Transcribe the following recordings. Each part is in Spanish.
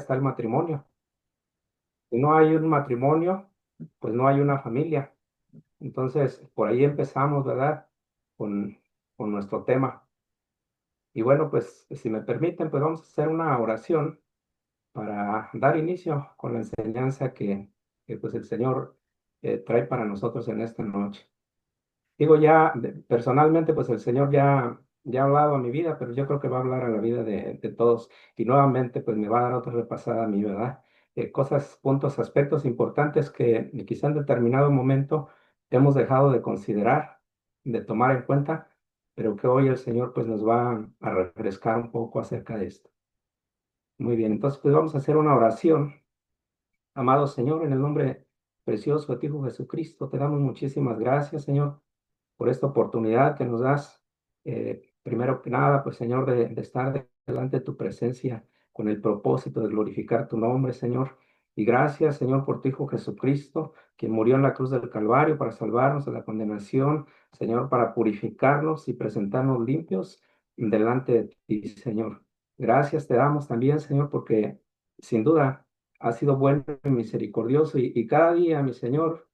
está el matrimonio. Si no hay un matrimonio, pues no hay una familia. Entonces, por ahí empezamos, ¿verdad? Con, con nuestro tema. Y bueno, pues si me permiten, pues vamos a hacer una oración para dar inicio con la enseñanza que pues el Señor trae para nosotros en esta noche. Digo, ya personalmente, pues el Señor ya ha hablado a mi vida, pero yo creo que va a hablar a la vida de todos. Y nuevamente, pues me va a dar otra repasada a mí, ¿verdad? Cosas, puntos, aspectos importantes que quizá en determinado momento hemos dejado de considerar, de tomar en cuenta, pero que hoy el Señor pues nos va a refrescar un poco acerca de esto. Muy bien, entonces pues vamos a hacer una oración. Amado Señor, en el nombre precioso de tu Hijo Jesucristo, te damos muchísimas gracias, Señor, por esta oportunidad que nos das. Primero que nada, pues Señor, de estar delante de tu presencia con el propósito de glorificar tu nombre, Señor. Y gracias, Señor, por tu Hijo Jesucristo, quien murió en la cruz del Calvario para salvarnos de la condenación, Señor, para purificarnos y presentarnos limpios delante de ti, Señor. Gracias te damos también, Señor, porque sin duda has sido bueno y misericordioso y cada día, mi Señor,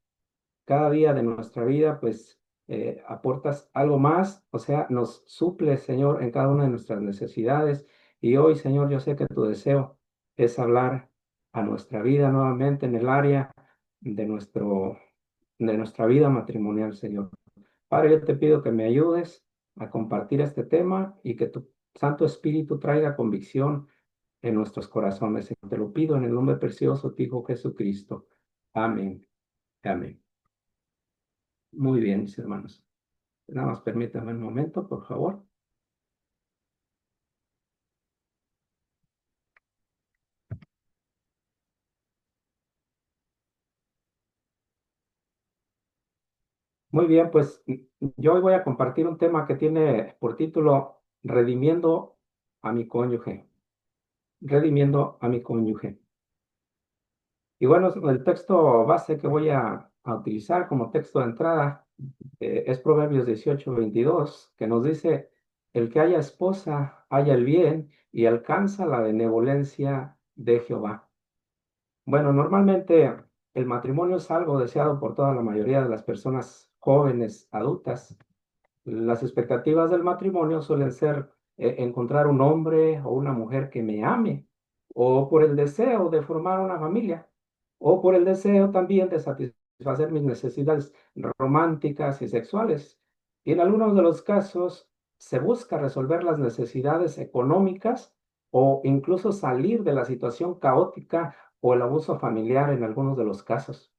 cada día de nuestra vida, pues aportas algo más, o sea, nos suples, Señor, en cada una de nuestras necesidades. Y hoy, Señor, yo sé que tu deseo es hablar a nuestra vida nuevamente en el área de de nuestra vida matrimonial, Señor. Padre, yo te pido que me ayudes a compartir este tema y que tu Santo Espíritu traiga convicción en nuestros corazones. Señor. Te lo pido en el nombre precioso de tu Hijo Jesucristo. Amén. Amén. Muy bien, mis hermanos. Nada más permítanme un momento, por favor. Muy bien, pues yo hoy voy a compartir un tema que tiene por título Redimiendo a mi cónyuge. Redimiendo a mi cónyuge. Y bueno, el texto base que voy a utilizar como texto de entrada es Proverbios 18:22, que nos dice, el que haya esposa, haya el bien y alcanza la benevolencia de Jehová. Bueno, normalmente el matrimonio es algo deseado por toda la mayoría de las personas jóvenes, adultas. Las expectativas del matrimonio suelen ser encontrar un hombre o una mujer que me ame, o por el deseo de formar una familia, o por el deseo también de satisfacer mis necesidades románticas y sexuales. Y en algunos de los casos se busca resolver las necesidades económicas o incluso salir de la situación caótica o el abuso familiar en algunos de los casos.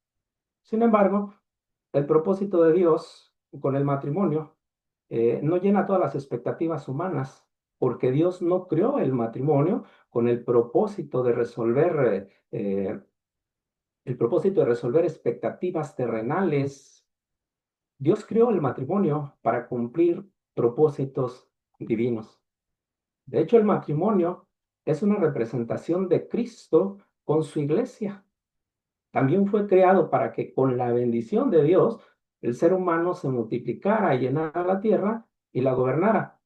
Sin embargo, el propósito de Dios con el matrimonio no llena todas las expectativas humanas, porque Dios no creó el matrimonio con el propósito de resolver expectativas terrenales. Dios creó el matrimonio para cumplir propósitos divinos. De hecho, el matrimonio es una representación de Cristo con su iglesia. También fue creado para que con la bendición de Dios el ser humano se multiplicara y llenara la tierra y la gobernara.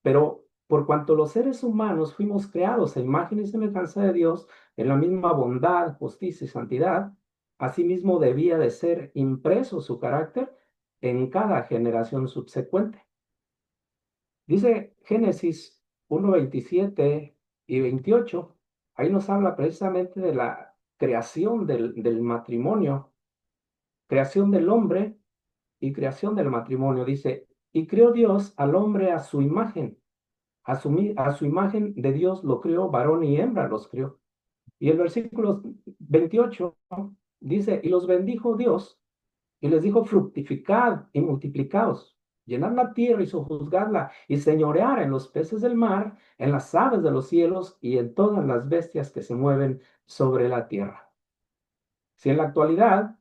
Pero por cuanto los seres humanos fuimos creados a imagen y semejanza de Dios, en la misma bondad, justicia y santidad, asimismo debía de ser impreso su carácter en cada generación subsecuente. Dice Génesis 1:27 y 28, ahí nos habla precisamente de la creación del matrimonio, creación del hombre y creación del matrimonio. Dice, y creó Dios al hombre a su imagen. A su imagen de Dios lo creó, varón y hembra los creó. Y el versículo 28 dice, y los bendijo Dios y les dijo, fructificad y multiplicaos, llenad la tierra y sojuzgadla y señorear en los peces del mar, en las aves de los cielos y en todas las bestias que se mueven sobre la tierra. Si en la actualidad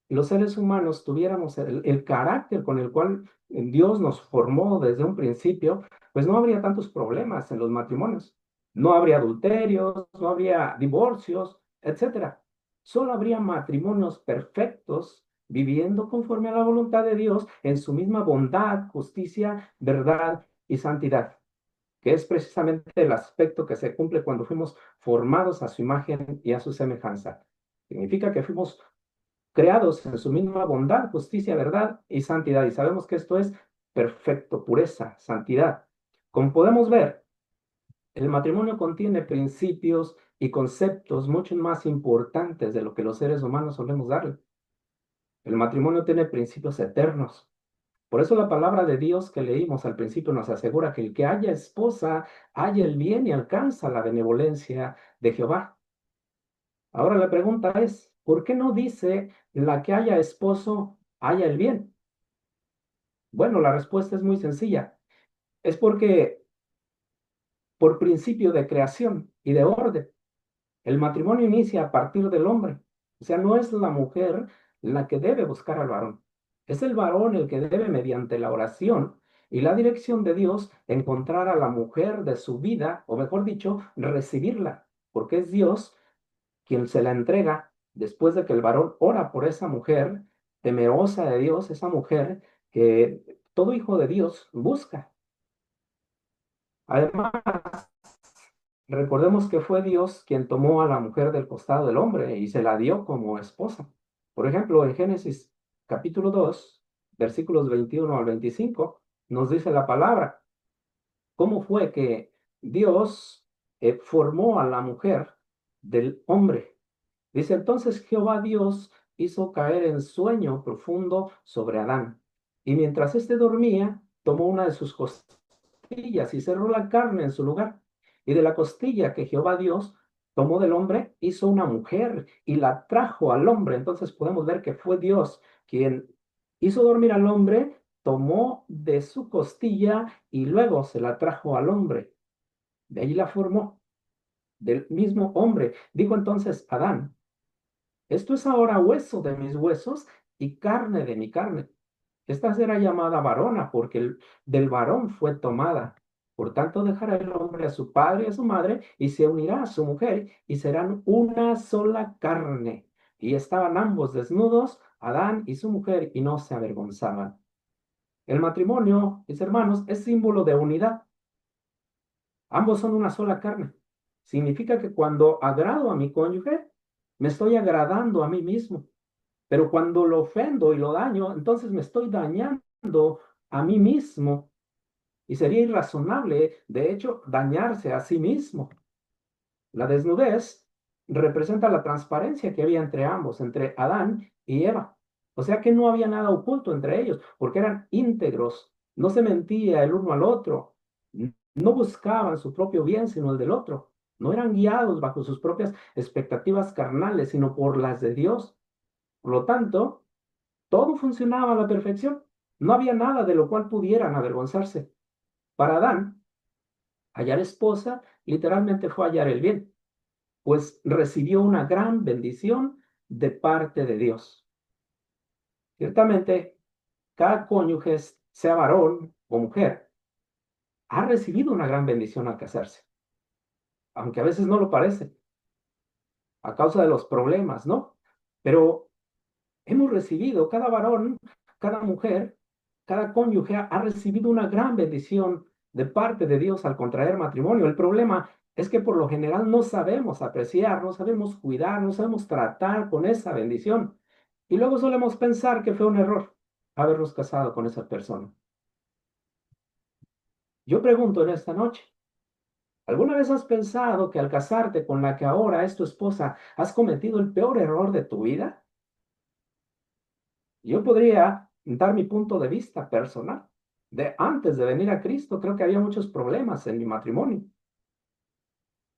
los seres humanos tuviéramos el carácter con el cual Dios nos formó desde un principio, pues no habría tantos problemas en los matrimonios. No habría adulterios, no habría divorcios, etcétera. Solo habría matrimonios perfectos viviendo conforme a la voluntad de Dios en su misma bondad, justicia, verdad y santidad. que es precisamente el aspecto que se cumple cuando fuimos formados a su imagen y a su semejanza. Significa que fuimos creados en su misma bondad, justicia, verdad y santidad. Y sabemos que esto es perfecto, pureza, santidad. Como podemos ver, el matrimonio contiene principios y conceptos mucho más importantes de lo que los seres humanos solemos darle. El matrimonio tiene principios eternos. Por eso la palabra de Dios que leímos al principio nos asegura que el que haya esposa haya el bien y alcanza la benevolencia de Jehová. Ahora la pregunta es, ¿por qué no dice la que haya esposo haya el bien? Bueno, la respuesta es muy sencilla. Es porque por principio de creación y de orden, el matrimonio inicia a partir del hombre. O sea, no es la mujer la que debe buscar al varón. Es el varón el que debe, mediante la oración y la dirección de Dios, encontrar a la mujer de su vida, o mejor dicho, recibirla, porque es Dios quien se la entrega después de que el varón ora por esa mujer temerosa de Dios, esa mujer que todo hijo de Dios busca. Además, recordemos que fue Dios quien tomó a la mujer del costado del hombre y se la dio como esposa. Por ejemplo, en Génesis capítulo 2, versículos 21 al 25, nos dice la palabra, cómo fue que Dios formó a la mujer del hombre. Dice, entonces Jehová Dios hizo caer en sueño profundo sobre Adán. Y mientras éste dormía, tomó una de sus costillas y cerró la carne en su lugar. Y de la costilla que Jehová Dios tomó del hombre, hizo una mujer y la trajo al hombre. Entonces podemos ver que fue Dios quien hizo dormir al hombre, tomó de su costilla y luego se la trajo al hombre. De allí la formó, del mismo hombre. Dijo entonces Adán, esto es ahora hueso de mis huesos y carne de mi carne. Esta será llamada varona porque del varón fue tomada. Por tanto, dejará el hombre a su padre y a su madre y se unirá a su mujer y serán una sola carne. Y estaban ambos desnudos, Adán y su mujer, y no se avergonzaban. El matrimonio, mis hermanos, es símbolo de unidad. Ambos son una sola carne. Significa que cuando agrado a mi cónyuge, me estoy agradando a mí mismo. Pero cuando lo ofendo y lo daño, entonces me estoy dañando a mí mismo. Y sería irrazonable, de hecho, dañarse a sí mismo. La desnudez representa la transparencia que había entre ambos, entre Adán y Eva. O sea que no había nada oculto entre ellos, porque eran íntegros, no se mentía el uno al otro, no buscaban su propio bien, sino el del otro. No eran guiados bajo sus propias expectativas carnales, sino por las de Dios. Por lo tanto, todo funcionaba a la perfección. No había nada de lo cual pudieran avergonzarse. Para Adán, hallar esposa literalmente fue hallar el bien, pues recibió una gran bendición de parte de Dios. Ciertamente, cada cónyuge, sea varón o mujer, ha recibido una gran bendición al casarse, aunque a veces no lo parece, a causa de los problemas, ¿no? Pero hemos recibido, cada varón, cada mujer, cada cónyuge ha recibido una gran bendición de parte de Dios al contraer matrimonio. El problema es que por lo general no sabemos apreciar, no sabemos cuidar, no sabemos tratar con esa bendición. Y luego solemos pensar que fue un error habernos casado con esa persona. Yo pregunto en esta noche, ¿alguna vez has pensado que al casarte con la que ahora es tu esposa has cometido el peor error de tu vida? Yo podría dar mi punto de vista personal. De antes de venir a Cristo, creo que había muchos problemas en mi matrimonio.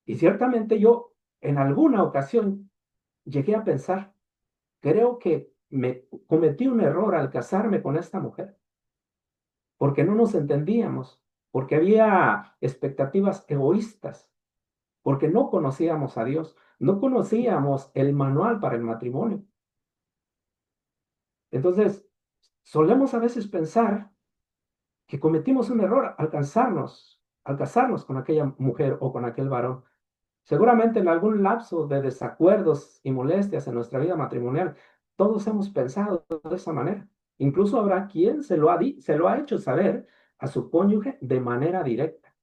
Y ciertamente yo en alguna ocasión llegué a pensar, creo que me cometí un error al casarme con esta mujer, porque no nos entendíamos, porque había expectativas egoístas, porque no conocíamos a Dios, no conocíamos el manual para el matrimonio. Entonces, solemos a veces pensar que cometimos un error al casarnos con aquella mujer o con aquel varón. Seguramente en algún lapso de desacuerdos y molestias en nuestra vida matrimonial, todos hemos pensado de esa manera. Incluso habrá quien se lo ha hecho saber a su cónyuge de manera directa.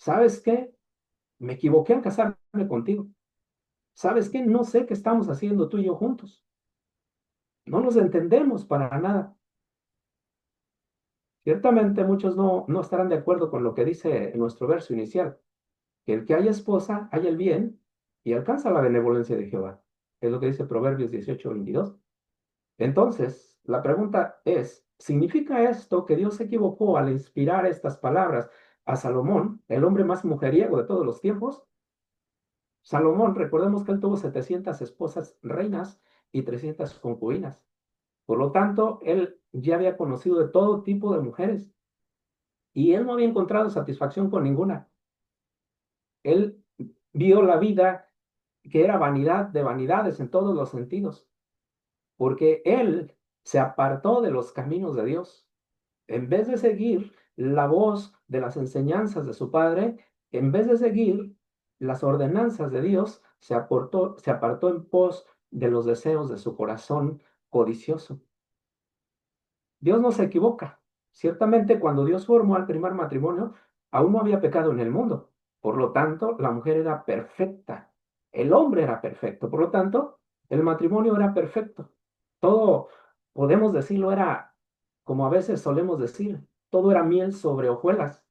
¿sabes qué? Me equivoqué al casarme contigo. ¿Sabes qué? No sé qué estamos haciendo tú y yo juntos. No nos entendemos para nada. Ciertamente muchos no estarán de acuerdo con lo que dice nuestro verso inicial, que el que haya esposa haya el bien y alcanza la benevolencia de Jehová. Es lo que dice Proverbios 18:22. Entonces, la pregunta es, ¿significa esto que Dios se equivocó al inspirar estas palabras a Salomón, el hombre más mujeriego de todos los tiempos? Salomón, recordemos que él tuvo 700 esposas reinas y 300 concubinas. Por lo tanto, él ya había conocido de todo tipo de mujeres y él no había encontrado satisfacción con ninguna. Él vio la vida que era vanidad de vanidades en todos los sentidos, porque él se apartó de los caminos de Dios. En vez de seguir la voz de las enseñanzas de su padre, en vez de seguir las ordenanzas de Dios, se apartó en pos de los deseos de su corazón codicioso. Dios no se equivoca. Ciertamente, cuando Dios formó al primer matrimonio, aún no había pecado en el mundo. Por lo tanto, la mujer era perfecta. El hombre era perfecto. Por lo tanto, el matrimonio era perfecto. Todo, podemos decirlo, era, como a veces solemos decir, todo era miel sobre hojuelas,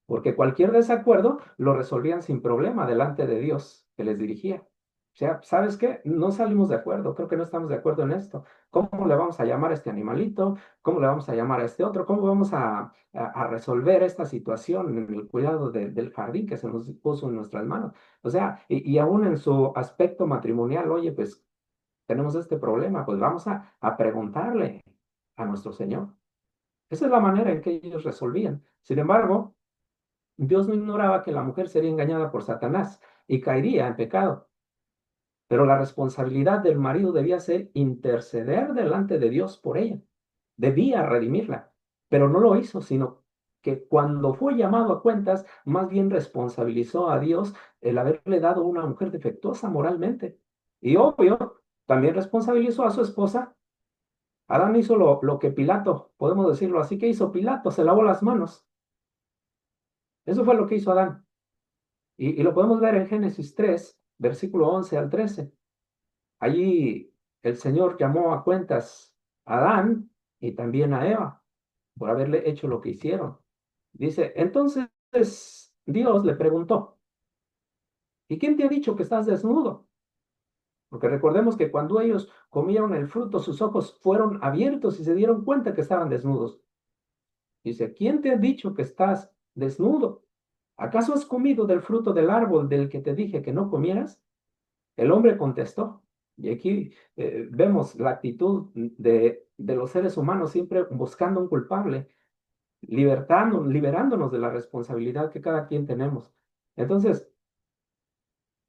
porque cualquier desacuerdo lo resolvían sin problema delante de Dios que les dirigía. O sea, ¿sabes qué? No salimos de acuerdo, creo que no estamos de acuerdo en esto. ¿Cómo le vamos a llamar a este animalito? ¿Cómo le vamos a llamar a este otro? ¿Cómo vamos a resolver esta situación en el cuidado del jardín que se nos puso en nuestras manos? O sea, y aún en su aspecto matrimonial, oye, pues tenemos este problema, pues vamos a preguntarle a nuestro Señor. Esa es la manera en que ellos resolvían. Sin embargo, Dios no ignoraba que la mujer sería engañada por Satanás y caería en pecado, pero la responsabilidad del marido debía ser interceder delante de Dios por ella. Debía redimirla, pero no lo hizo, sino que cuando fue llamado a cuentas, más bien responsabilizó a Dios el haberle dado una mujer defectuosa moralmente. Y obvio, también responsabilizó a su esposa. Adán hizo lo que Pilato, podemos decirlo así, que hizo Pilato, se lavó las manos. Eso fue lo que hizo Adán. Y lo podemos ver en Génesis 3, versículo 11 al 13. Allí el Señor llamó a cuentas a Adán y también a Eva por haberle hecho lo que hicieron. Dice, entonces Dios le preguntó, ¿y quién te ha dicho que estás desnudo? Porque recordemos que cuando ellos comieron el fruto, sus ojos fueron abiertos y se dieron cuenta que estaban desnudos. Dice, ¿quién te ha dicho que estás desnudo? ¿Acaso has comido del fruto del árbol del que te dije que no comieras? El hombre contestó, y aquí vemos la actitud de los seres humanos siempre buscando un culpable, liberándonos de la responsabilidad que cada quien tenemos. Entonces,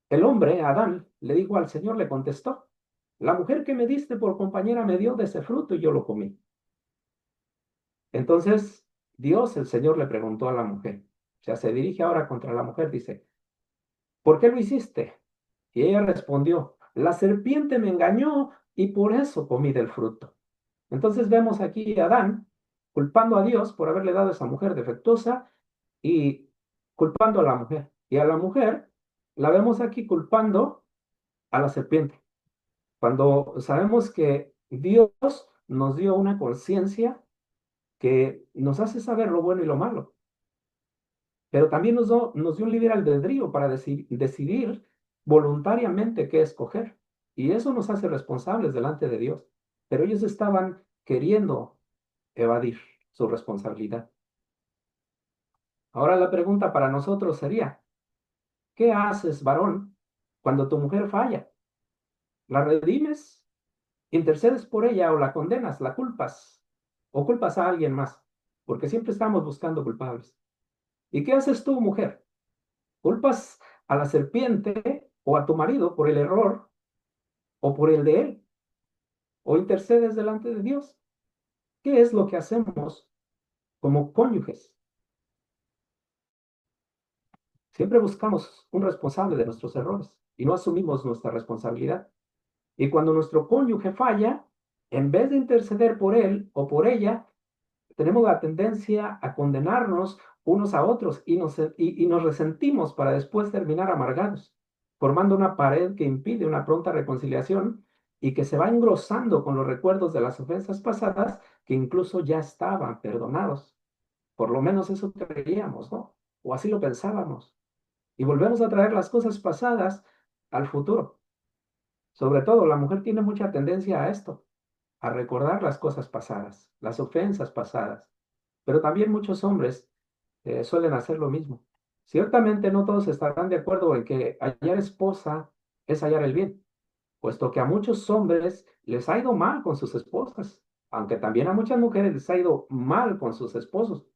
el hombre, Adán, le dijo al Señor, le contestó, la mujer que me diste por compañera me dio de ese fruto y yo lo comí. Entonces, Dios, el Señor, le preguntó a la mujer, o sea, se dirige ahora contra la mujer, dice, ¿por qué lo hiciste? Y ella respondió, la serpiente me engañó y por eso comí del fruto. Entonces vemos aquí a Adán culpando a Dios por haberle dado a esa mujer defectuosa y culpando a la mujer. Y a la mujer la vemos aquí culpando a la serpiente. Cuando sabemos que Dios nos dio una conciencia que nos hace saber lo bueno y lo malo, pero también nos dio un libre albedrío para decidir voluntariamente qué escoger. Y eso nos hace responsables delante de Dios. Pero ellos estaban queriendo evadir su responsabilidad. Ahora la pregunta para nosotros sería, ¿qué haces, varón, cuando tu mujer falla? ¿La redimes? ¿Intercedes por ella o la condenas, la culpas? ¿O culpas a alguien más? Porque siempre estamos buscando culpables. ¿Y qué haces tú, mujer? ¿Culpas a la serpiente o a tu marido por el error o por el de él? ¿O intercedes delante de Dios? ¿Qué es lo que hacemos como cónyuges? Siempre buscamos un responsable de nuestros errores y no asumimos nuestra responsabilidad. Y cuando nuestro cónyuge falla, en vez de interceder por él o por ella, tenemos la tendencia a condenarnos unos a otros y nos resentimos para después terminar amargados, formando una pared que impide una pronta reconciliación y que se va engrosando con los recuerdos de las ofensas pasadas que incluso ya estaban perdonados. Por lo menos eso creíamos, ¿no? O así lo pensábamos. Y volvemos a traer las cosas pasadas al futuro. Sobre todo, la mujer tiene mucha tendencia a esto, a recordar las cosas pasadas, las ofensas pasadas. Pero también muchos hombres suelen hacer lo mismo. Ciertamente no todos estarán de acuerdo en que hallar esposa es hallar el bien, puesto que a muchos hombres les ha ido mal con sus esposas, aunque también a muchas mujeres les ha ido mal con sus esposos.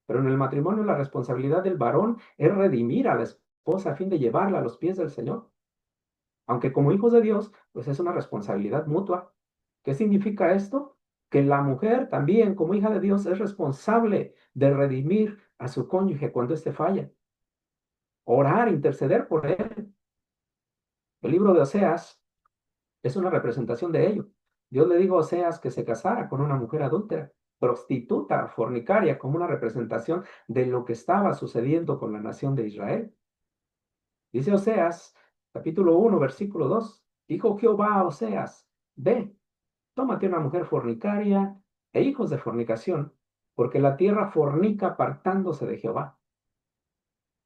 Pero en el matrimonio la responsabilidad del varón es redimir a la esposa a fin de llevarla a los pies del Señor. Aunque como hijos de Dios, pues es una responsabilidad mutua. ¿Qué significa esto? Que la mujer también, como hija de Dios, es responsable de redimir a su cónyuge cuando éste falla. Orar, interceder por él. El libro de Oseas es una representación de ello. Dios le dijo a Oseas que se casara con una mujer adúltera, prostituta, fornicaria, como una representación de lo que estaba sucediendo con la nación de Israel. Dice Oseas, capítulo 1, versículo 2. Dijo Jehová a Oseas, ve, tómate una mujer fornicaria e hijos de fornicación, porque la tierra fornica apartándose de Jehová.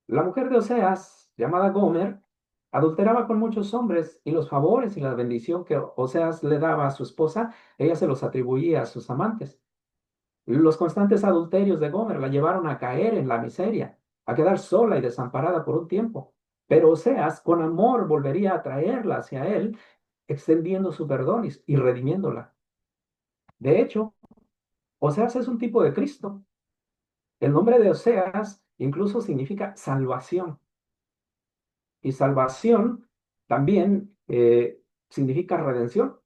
La mujer de Oseas, llamada Gomer, adulteraba con muchos hombres y los favores y la bendición que Oseas le daba a su esposa, ella se los atribuía a sus amantes. Los constantes adulterios de Gomer la llevaron a caer en la miseria, a quedar sola y desamparada por un tiempo. Pero Oseas, con amor, volvería a traerla hacia él, extendiendo su perdón y redimiéndola. De hecho, Oseas es un tipo de Cristo. El nombre de Oseas incluso significa salvación. Y salvación también significa redención.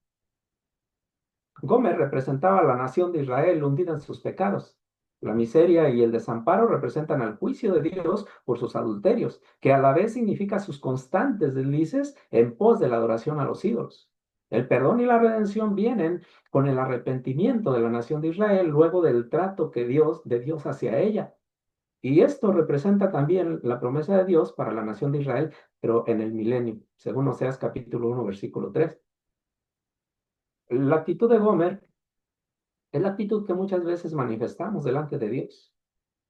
Gomer representaba a la nación de Israel hundida en sus pecados. La miseria y el desamparo representan al juicio de Dios por sus adulterios, que a la vez significa sus constantes deslices en pos de la adoración a los ídolos. El perdón y la redención vienen con el arrepentimiento de la nación de Israel luego del trato de Dios hacia ella. Y esto representa también la promesa de Dios para la nación de Israel, pero en el milenio, según Oseas capítulo 1, versículo 3. La actitud de Gomer es la actitud que muchas veces manifestamos delante de Dios.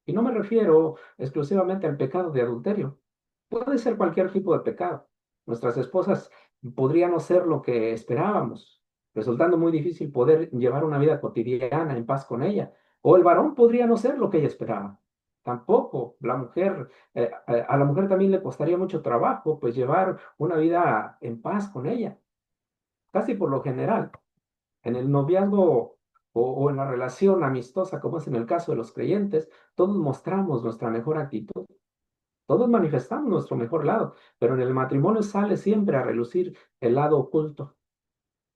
Y no me refiero exclusivamente al pecado de adulterio. Puede ser cualquier tipo de pecado. Nuestras esposas podrían no ser lo que esperábamos, resultando muy difícil poder llevar una vida cotidiana en paz con ella. O el varón podría no ser lo que ella esperaba. Tampoco la mujer, a la mujer también le costaría mucho trabajo, pues llevar una vida en paz con ella. Casi por lo general, en el noviazgo o en la relación amistosa, como es en el caso de los creyentes, todos mostramos nuestra mejor actitud, todos manifestamos nuestro mejor lado, pero en el matrimonio sale siempre a relucir el lado oculto.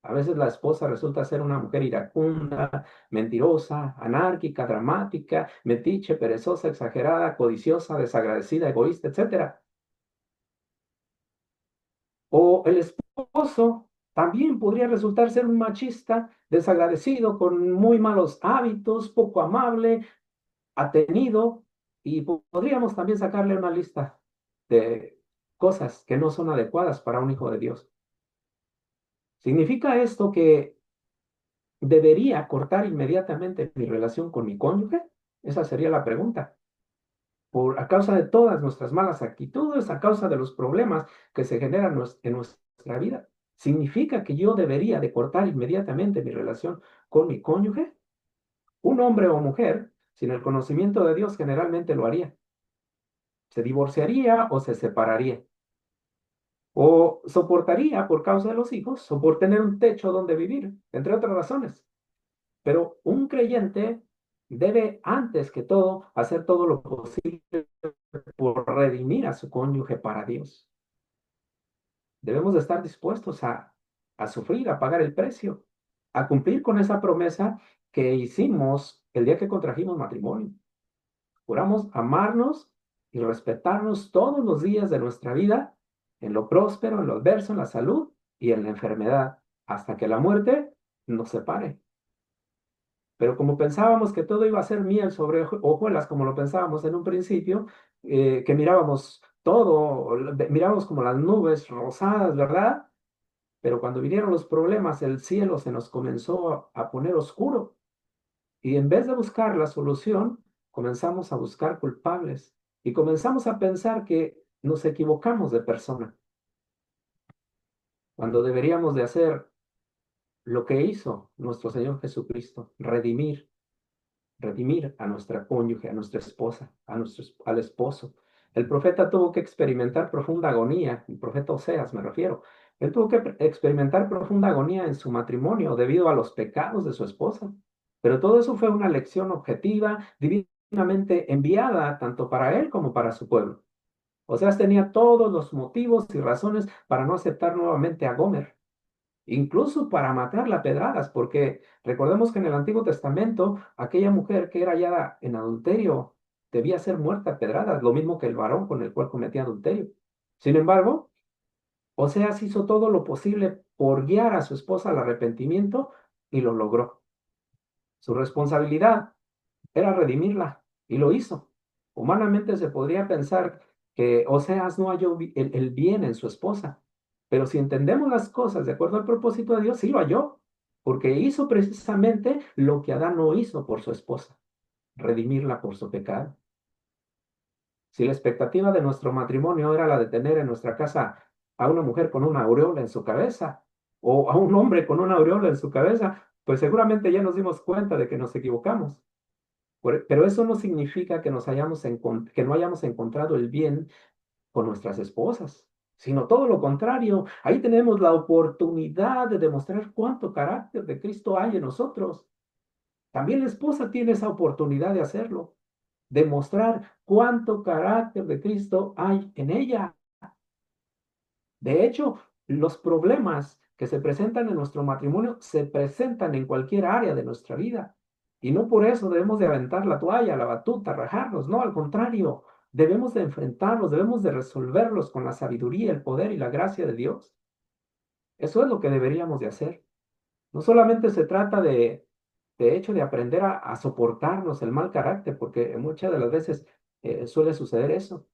A veces la esposa resulta ser una mujer iracunda, mentirosa, anárquica, dramática, metiche, perezosa, exagerada, codiciosa, desagradecida, egoísta, etcétera. O el esposo también podría resultar ser un machista, desagradecido, con muy malos hábitos, poco amable, atenido, y podríamos también sacarle una lista de cosas que no son adecuadas para un hijo de Dios. ¿Significa esto que debería cortar inmediatamente mi relación con mi cónyuge? Esa sería la pregunta. A causa de todas nuestras malas actitudes, a causa de los problemas que se generan en nuestra vida. ¿Significa que yo debería de cortar inmediatamente mi relación con mi cónyuge? Un hombre o mujer, sin el conocimiento de Dios, generalmente lo haría. Se divorciaría o se separaría. O soportaría por causa de los hijos o por tener un techo donde vivir, entre otras razones. Pero un creyente debe, antes que todo, hacer todo lo posible por redimir a su cónyuge para Dios. Debemos de estar dispuestos a sufrir, a pagar el precio, a cumplir con esa promesa que hicimos el día que contrajimos matrimonio. Juramos amarnos y respetarnos todos los días de nuestra vida, en lo próspero, en lo adverso, en la salud y en la enfermedad, hasta que la muerte nos separe. Pero como pensábamos que todo iba a ser miel sobre hojuelas, como lo pensábamos en un principio, que mirábamos todo, mirábamos como las nubes rosadas, ¿verdad? Pero cuando vinieron los problemas, el cielo se nos comenzó a poner oscuro. Y en vez de buscar la solución, comenzamos a buscar culpables y comenzamos a pensar que nos equivocamos de persona, cuando deberíamos de hacer lo que hizo nuestro Señor Jesucristo, redimir a nuestra cónyuge, a nuestra esposa, al esposo. El profeta tuvo que experimentar profunda agonía, el profeta Oseas me refiero. Él tuvo que experimentar profunda agonía en su matrimonio debido a los pecados de su esposa. Pero todo eso fue una lección objetiva, divinamente enviada tanto para él como para su pueblo. Oseas tenía todos los motivos y razones para no aceptar nuevamente a Gomer, incluso para matarla a pedradas, porque recordemos que en el Antiguo Testamento aquella mujer que era hallada en adulterio debía ser muerta a pedradas, lo mismo que el varón con el cual cometía adulterio. Sin embargo, Oseas hizo todo lo posible por guiar a su esposa al arrepentimiento y lo logró. Su responsabilidad era redimirla y lo hizo. Humanamente se podría pensar que Oseas no halló el bien en su esposa, pero si entendemos las cosas de acuerdo al propósito de Dios, sí lo halló, porque hizo precisamente lo que Adán no hizo por su esposa, redimirla por su pecado. Si la expectativa de nuestro matrimonio era la de tener en nuestra casa a una mujer con una aureola en su cabeza o a un hombre con una aureola en su cabeza, pues seguramente ya nos dimos cuenta de que nos equivocamos. Pero eso no significa que, que no hayamos encontrado el bien con nuestras esposas, sino todo lo contrario. Ahí tenemos la oportunidad de demostrar cuánto carácter de Cristo hay en nosotros. También la esposa tiene esa oportunidad de hacerlo, demostrar cuánto carácter de Cristo hay en ella. De hecho, los problemas que se presentan en nuestro matrimonio se presentan en cualquier área de nuestra vida. Y no por eso debemos de aventar la toalla, la batuta, rajarnos. No, al contrario, debemos de enfrentarlos, debemos de resolverlos con la sabiduría, el poder y la gracia de Dios. Eso es lo que deberíamos de hacer. No solamente se trata de hecho, de aprender a soportarnos el mal carácter, porque muchas de las veces suele suceder eso.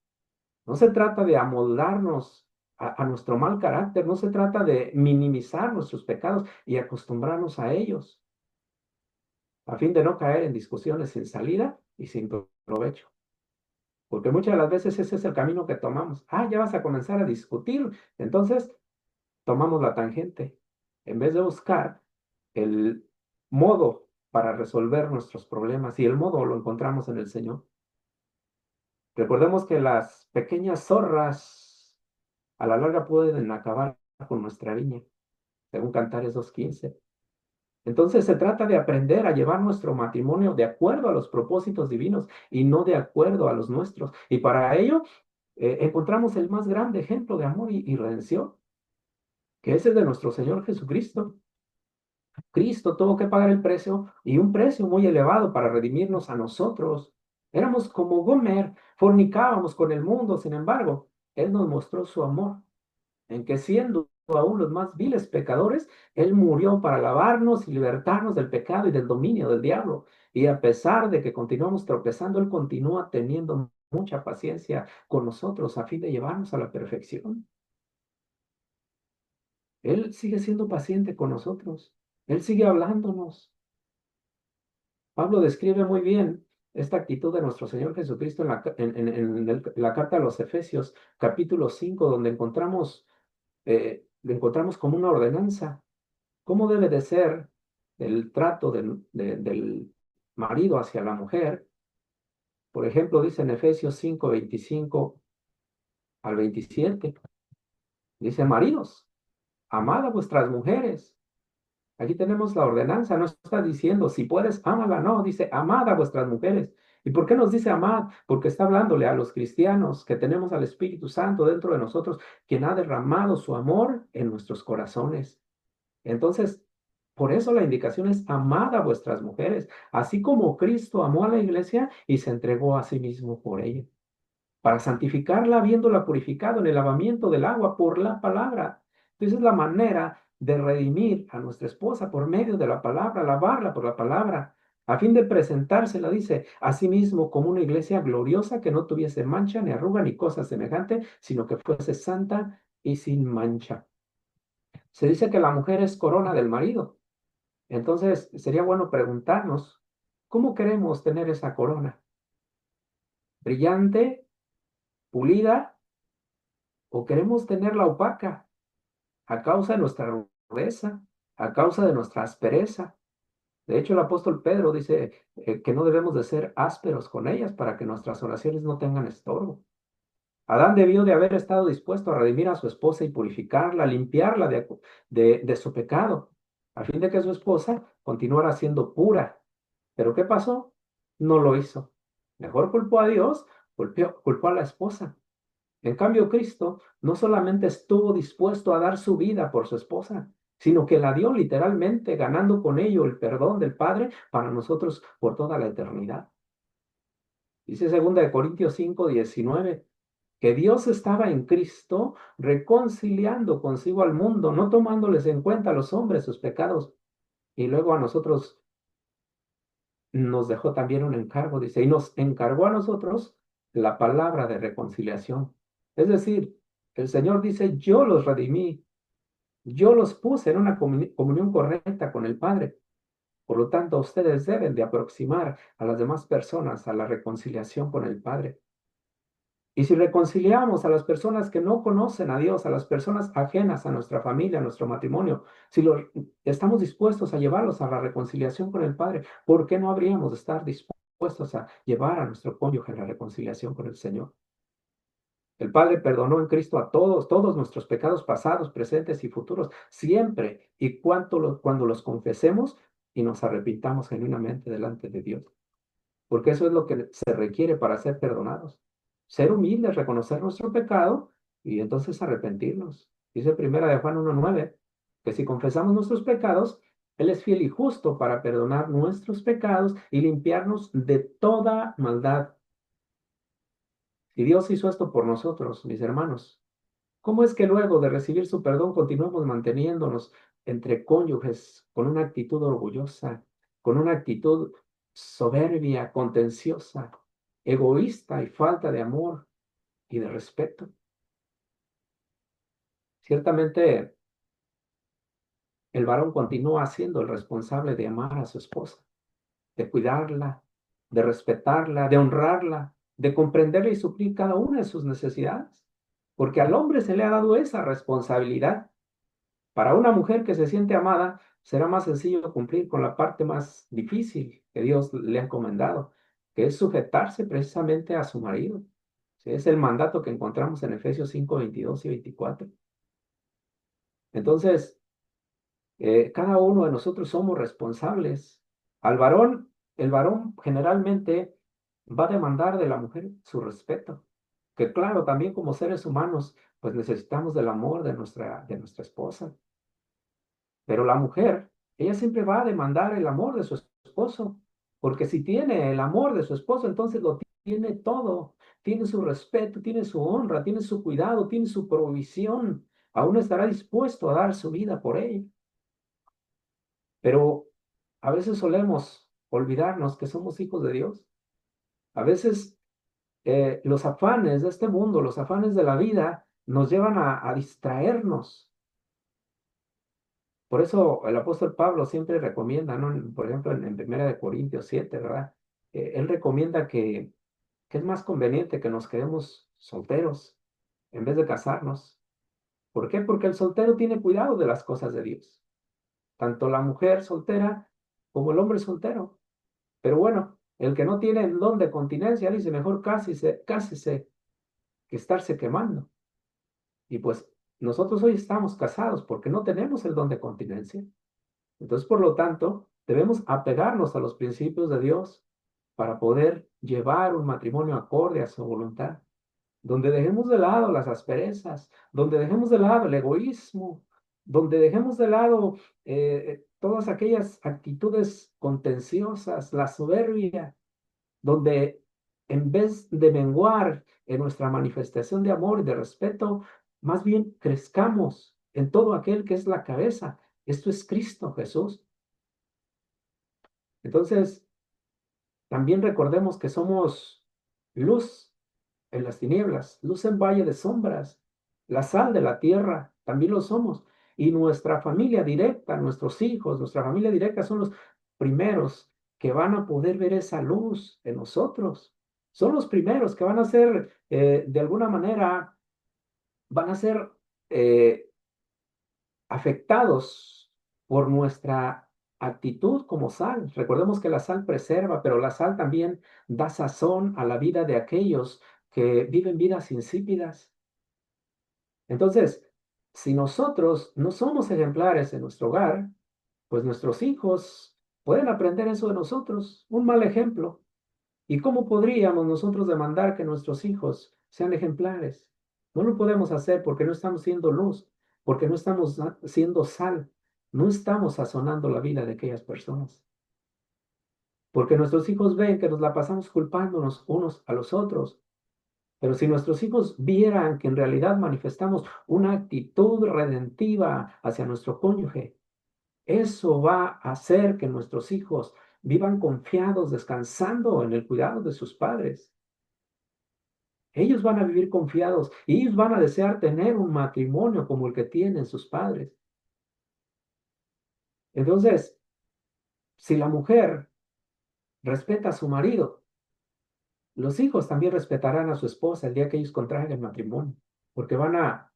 No se trata de amoldarnos a nuestro mal carácter, no se trata de minimizar nuestros pecados y acostumbrarnos a ellos, a fin de no caer en discusiones sin salida y sin provecho. Porque muchas de las veces ese es el camino que tomamos. Ah, ya vas a comenzar a discutir. Entonces, tomamos la tangente. En vez de buscar el modo para resolver nuestros problemas, y el modo lo encontramos en el Señor. Recordemos que las pequeñas zorras a la larga pueden acabar con nuestra viña, según Cantares 2:15. Entonces se trata de aprender a llevar nuestro matrimonio de acuerdo a los propósitos divinos y no de acuerdo a los nuestros. Y para ello encontramos el más grande ejemplo de amor y redención, que es el de nuestro Señor Jesucristo. Cristo tuvo que pagar el precio y un precio muy elevado para redimirnos a nosotros. Éramos como Gomer, fornicábamos con el mundo, sin embargo, Él nos mostró su amor en que siendo aún los más viles pecadores, Él murió para lavarnos y libertarnos del pecado y del dominio del diablo. Y a pesar de que continuamos tropezando, Él continúa teniendo mucha paciencia con nosotros a fin de llevarnos a la perfección. Él sigue siendo paciente con nosotros. Él sigue hablándonos. Pablo describe muy bien esta actitud de nuestro Señor Jesucristo en la carta a los Efesios, capítulo 5, donde le encontramos como una ordenanza. ¿Cómo debe de ser el trato del marido hacia la mujer? Por ejemplo, dice en Efesios 5, 25 al 27, dice, maridos, amad a vuestras mujeres. Aquí tenemos la ordenanza, no está diciendo, si puedes, ámala, no, dice, amad a vuestras mujeres. ¿Y por qué nos dice amad? Porque está hablándole a los cristianos que tenemos al Espíritu Santo dentro de nosotros, quien ha derramado su amor en nuestros corazones. Entonces, por eso la indicación es amad a vuestras mujeres, así como Cristo amó a la iglesia y se entregó a sí mismo por ella, para santificarla, habiéndola purificado en el lavamiento del agua por la palabra. Entonces, es la manera de redimir a nuestra esposa por medio de la palabra, lavarla por la palabra. a fin de presentársela, dice, a sí mismo como una iglesia gloriosa que no tuviese mancha, ni arruga, ni cosa semejante, sino que fuese santa y sin mancha. Se dice que la mujer es corona del marido. Entonces, sería bueno preguntarnos, ¿cómo queremos tener esa corona? ¿Brillante, pulida, o queremos tenerla opaca a causa de nuestra rudeza, a causa de nuestra aspereza? De hecho, el apóstol Pedro dice que no debemos de ser ásperos con ellas para que nuestras oraciones no tengan estorbo. Adán debió de haber estado dispuesto a redimir a su esposa y purificarla, limpiarla de su pecado, a fin de que su esposa continuara siendo pura. ¿Pero qué pasó? No lo hizo. Mejor culpó a Dios, culpó a la esposa. En cambio, Cristo no solamente estuvo dispuesto a dar su vida por su esposa, sino que la dio literalmente, ganando con ello el perdón del Padre para nosotros por toda la eternidad. Dice 2 Corintios 5:19, que Dios estaba en Cristo reconciliando consigo al mundo, no tomándoles en cuenta a los hombres sus pecados. Y luego a nosotros nos dejó también un encargo, dice, y nos encargó a nosotros la palabra de reconciliación. Es decir, el Señor dice, yo los redimí, yo los puse en una comunión correcta con el Padre. Por lo tanto, ustedes deben de aproximar a las demás personas a la reconciliación con el Padre. Y si reconciliamos a las personas que no conocen a Dios, a las personas ajenas a nuestra familia, a nuestro matrimonio, si estamos dispuestos a llevarlos a la reconciliación con el Padre, ¿por qué no habríamos de estar dispuestos a llevar a nuestro cónyuge a la reconciliación con el Señor? El Padre perdonó en Cristo a todos nuestros pecados pasados, presentes y futuros, siempre y cuando los confesemos y nos arrepintamos genuinamente delante de Dios. Porque eso es lo que se requiere para ser perdonados. Ser humildes, reconocer nuestro pecado y entonces arrepentirnos. Dice primera de Juan 1:9, que si confesamos nuestros pecados, Él es fiel y justo para perdonar nuestros pecados y limpiarnos de toda maldad. Y Dios hizo esto por nosotros, mis hermanos. ¿Cómo es que luego de recibir su perdón continuamos manteniéndonos entre cónyuges con una actitud orgullosa, con una actitud soberbia, contenciosa, egoísta y falta de amor y de respeto? Ciertamente, el varón continúa siendo el responsable de amar a su esposa, de cuidarla, de respetarla, de honrarla, de comprenderla y suplir cada una de sus necesidades, porque al hombre se le ha dado esa responsabilidad. Para una mujer que se siente amada, será más sencillo cumplir con la parte más difícil que Dios le ha encomendado, que es sujetarse precisamente a su marido. Sí, es el mandato que encontramos en Efesios 5:22 y 24. Entonces, cada uno de nosotros somos responsables. Al varón, el varón generalmente va a demandar de la mujer su respeto, que claro, también como seres humanos, pues necesitamos del amor de nuestra esposa. Pero la mujer, ella siempre va a demandar el amor de su esposo, porque si tiene el amor de su esposo, entonces lo tiene todo. Tiene su respeto, tiene su honra, tiene su cuidado, tiene su provisión. Aún estará dispuesto a dar su vida por ella. Pero a veces solemos olvidarnos que somos hijos de Dios. A veces los afanes de este mundo, los afanes de la vida, nos llevan a distraernos. Por eso el apóstol Pablo siempre recomienda, ¿no? Por ejemplo, en 1 Corintios 7, ¿verdad? Él recomienda que es más conveniente que nos quedemos solteros en vez de casarnos. ¿Por qué? Porque el soltero tiene cuidado de las cosas de Dios. Tanto la mujer soltera como el hombre soltero. Pero bueno, el que no tiene el don de continencia dice, mejor cásese que estarse quemando. Y pues nosotros hoy estamos casados porque no tenemos el don de continencia. Entonces, por lo tanto, debemos apegarnos a los principios de Dios para poder llevar un matrimonio acorde a su voluntad, donde dejemos de lado las asperezas, donde dejemos de lado el egoísmo, donde dejemos de lado todas aquellas actitudes contenciosas, la soberbia, donde en vez de menguar en nuestra manifestación de amor y de respeto, más bien crezcamos en todo aquel que es la cabeza. Esto es Cristo Jesús. Entonces, También recordemos que somos luz en las tinieblas, luz en valle de sombras, la sal de la tierra, también lo somos. Y nuestra familia directa, nuestros hijos, nuestra familia directa son los primeros que van a poder ver esa luz en nosotros. Son los primeros que van a ser, de alguna manera, van a ser eh, afectados por nuestra actitud como sal. Recordemos que la sal preserva, pero la sal también da sazón a la vida de aquellos que viven vidas insípidas. Entonces, si nosotros no somos ejemplares en nuestro hogar, pues nuestros hijos pueden aprender eso de nosotros, un mal ejemplo. ¿Y cómo podríamos nosotros demandar que nuestros hijos sean ejemplares? No lo podemos hacer porque no estamos siendo luz, porque no estamos siendo sal, no estamos sazonando la vida de aquellas personas. Porque nuestros hijos ven que nos la pasamos culpándonos unos a los otros. Pero si nuestros hijos vieran que en realidad manifestamos una actitud redentiva hacia nuestro cónyuge, eso va a hacer que nuestros hijos vivan confiados, descansando en el cuidado de sus padres. Ellos van a vivir confiados y ellos van a desear tener un matrimonio como el que tienen sus padres. Entonces, si la mujer respeta a su marido, los hijos también respetarán a su esposa el día que ellos contraigan matrimonio, porque van a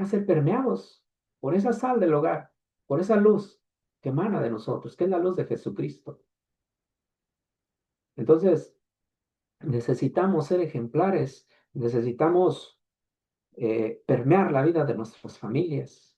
ser permeados por esa sal del hogar, por esa luz que emana de nosotros, que es la luz de Jesucristo. Entonces, necesitamos ser ejemplares, necesitamos permear la vida de nuestras familias.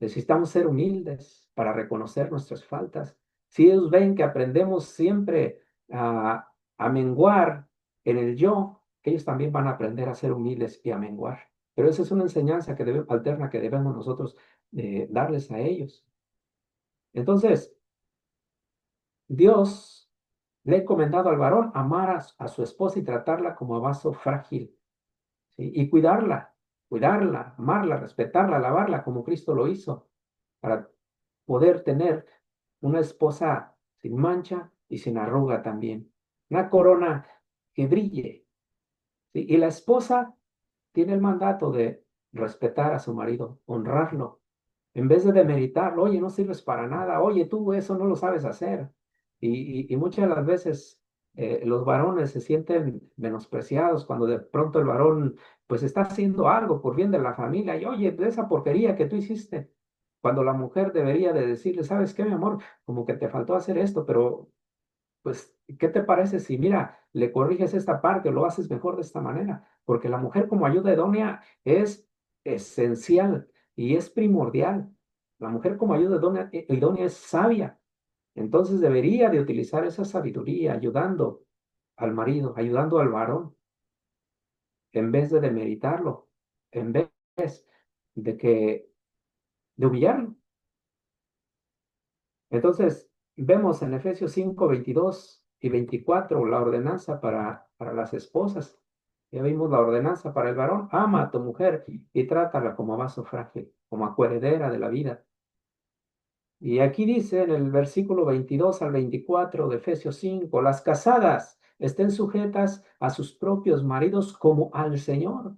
Necesitamos ser humildes para reconocer nuestras faltas. Si ellos ven que aprendemos siempre a menguar en el yo, que ellos también van a aprender a ser humildes y a menguar. Pero esa es una enseñanza alterna que debemos nosotros darles a ellos. Entonces, Dios le ha encomendado al varón amar a su esposa y tratarla como a vaso frágil, ¿sí? Y cuidarla, amarla, respetarla, alabarla como Cristo lo hizo, para poder tener una esposa sin mancha y sin arruga también, una corona que brille, ¿sí? Y la esposa tiene el mandato de respetar a su marido, honrarlo, en vez de demeritarlo, oye, no sirves para nada, oye, tú eso no lo sabes hacer. Y muchas de las veces los varones se sienten menospreciados cuando de pronto el varón pues está haciendo algo por bien de la familia y oye, de esa porquería que tú hiciste, cuando la mujer debería de decirle, ¿sabes qué, mi amor? Como que te faltó hacer esto, pero pues, ¿qué te parece si, mira, le corriges esta parte o lo haces mejor de esta manera? Porque la mujer como ayuda idónea es esencial y es primordial. La mujer como ayuda idónea es sabia. Entonces debería de utilizar esa sabiduría ayudando al marido, ayudando al varón, en vez de demeritarlo, en vez de que de humillarlo. Entonces, vemos en Efesios 5 22 y 24 la ordenanza para las esposas. Ya vimos la ordenanza para el varón. Ama a tu mujer y trátala como a vaso frágil, como a coheredera de la vida. Y aquí dice en el versículo 22 al 24 de Efesios 5, las casadas estén sujetas a sus propios maridos como al Señor.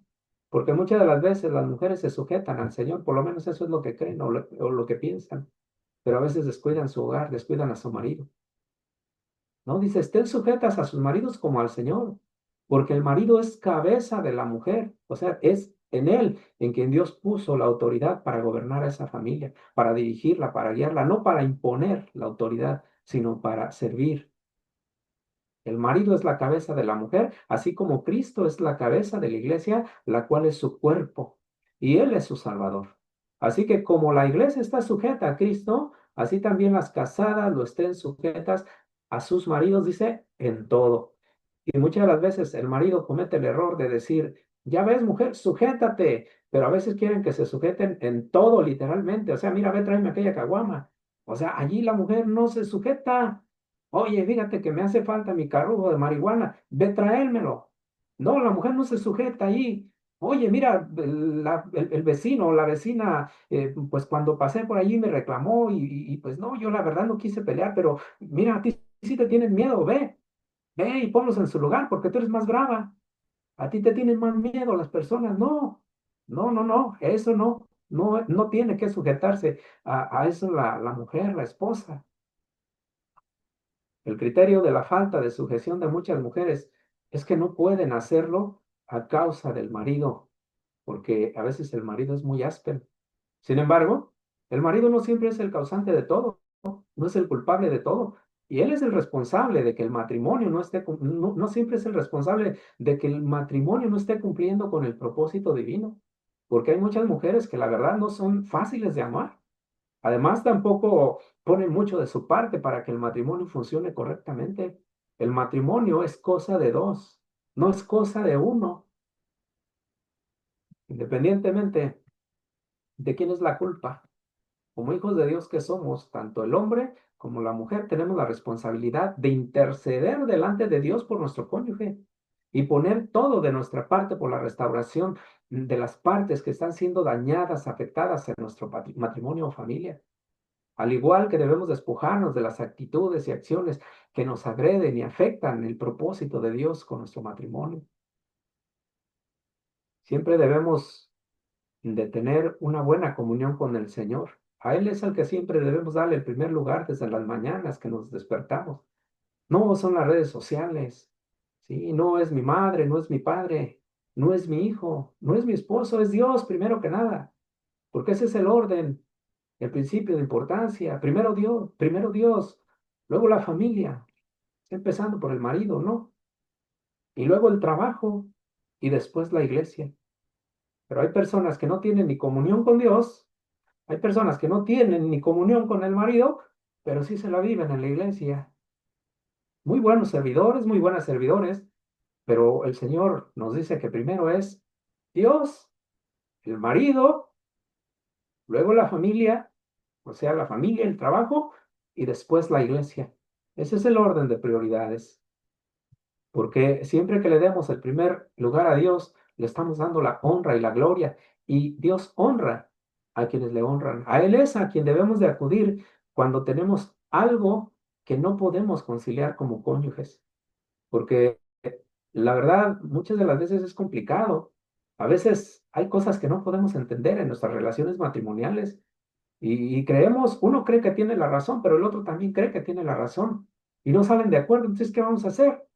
Porque muchas de las veces las mujeres se sujetan al Señor, por lo menos eso es lo que creen o lo que piensan, pero a veces descuidan su hogar, descuidan a su marido. No, dice, estén sujetas a sus maridos como al Señor, porque el marido es cabeza de la mujer, o sea, es en él en quien Dios puso la autoridad para gobernar a esa familia, para dirigirla, para guiarla, no para imponer la autoridad, sino para servir. El marido es la cabeza de la mujer, así como Cristo es la cabeza de la iglesia, la cual es su cuerpo, y Él es su Salvador. Así que como la iglesia está sujeta a Cristo, así también las casadas lo estén sujetas a sus maridos, dice, en todo. Y muchas de las veces el marido comete el error de decir, ya ves, mujer, sujétate, pero a veces quieren que se sujeten en todo, literalmente. O sea, mira, ve, tráeme aquella caguama. O sea, allí la mujer no se sujeta. Oye, fíjate que me hace falta mi carrujo de marihuana, ve traérmelo. No, la mujer no se sujeta ahí. Oye, mira, el vecino o la vecina, pues cuando pasé por allí me reclamó y pues no, yo la verdad no quise pelear, pero mira, a ti sí te tienen miedo, ve. hey, ponlos en su lugar porque tú eres más brava. A ti te tienen más miedo las personas. No, no, no, no, eso no. No, no tiene que sujetarse a eso la mujer, la esposa. El criterio de la falta de sujeción de muchas mujeres es que no pueden hacerlo a causa del marido, porque a veces el marido es muy áspero. Sin embargo, el marido no siempre es el causante de todo, no es el culpable de todo. Y él es el responsable de que el matrimonio no esté, no, no siempre es el responsable de que el matrimonio no esté cumpliendo con el propósito divino. Porque hay muchas mujeres que la verdad no son fáciles de amar. Además, tampoco ponen mucho de su parte para que el matrimonio funcione correctamente. El matrimonio es cosa de dos, no es cosa de uno. Independientemente de quién es la culpa, como hijos de Dios que somos, tanto el hombre como la mujer tenemos la responsabilidad de interceder delante de Dios por nuestro cónyuge y poner todo de nuestra parte por la restauración de las partes que están siendo dañadas, afectadas en nuestro matrimonio o familia. Al igual que debemos despojarnos de las actitudes y acciones que nos agreden y afectan el propósito de Dios con nuestro matrimonio. Siempre debemos de tener una buena comunión con el Señor. A Él es al que siempre debemos darle el primer lugar desde las mañanas que nos despertamos. No son las redes sociales, ¿sí? No es mi madre, no es mi padre, no es mi hijo, no es mi esposo, es Dios primero que nada, porque ese es el orden, el principio de importancia. Primero Dios, luego la familia, empezando por el marido, ¿no? Y luego el trabajo y después la iglesia. Pero hay personas que no tienen ni comunión con Dios, hay personas que no tienen ni comunión con el marido, pero sí se la viven en la iglesia. Muy buenos servidores, muy buenas servidores, pero el Señor nos dice que primero es Dios, el marido, luego la familia, o sea, la familia, el trabajo y después la iglesia. Ese es el orden de prioridades. Porque siempre que le demos el primer lugar a Dios, le estamos dando la honra y la gloria, y Dios honra a quienes le honran. A Él es a quien debemos de acudir cuando tenemos algo que no podemos conciliar como cónyuges, porque la verdad muchas de las veces es complicado. A veces hay cosas que no podemos entender en nuestras relaciones matrimoniales y creemos, uno cree que tiene la razón, pero el otro también cree que tiene la razón y no salen de acuerdo. Entonces, ¿qué vamos a hacer?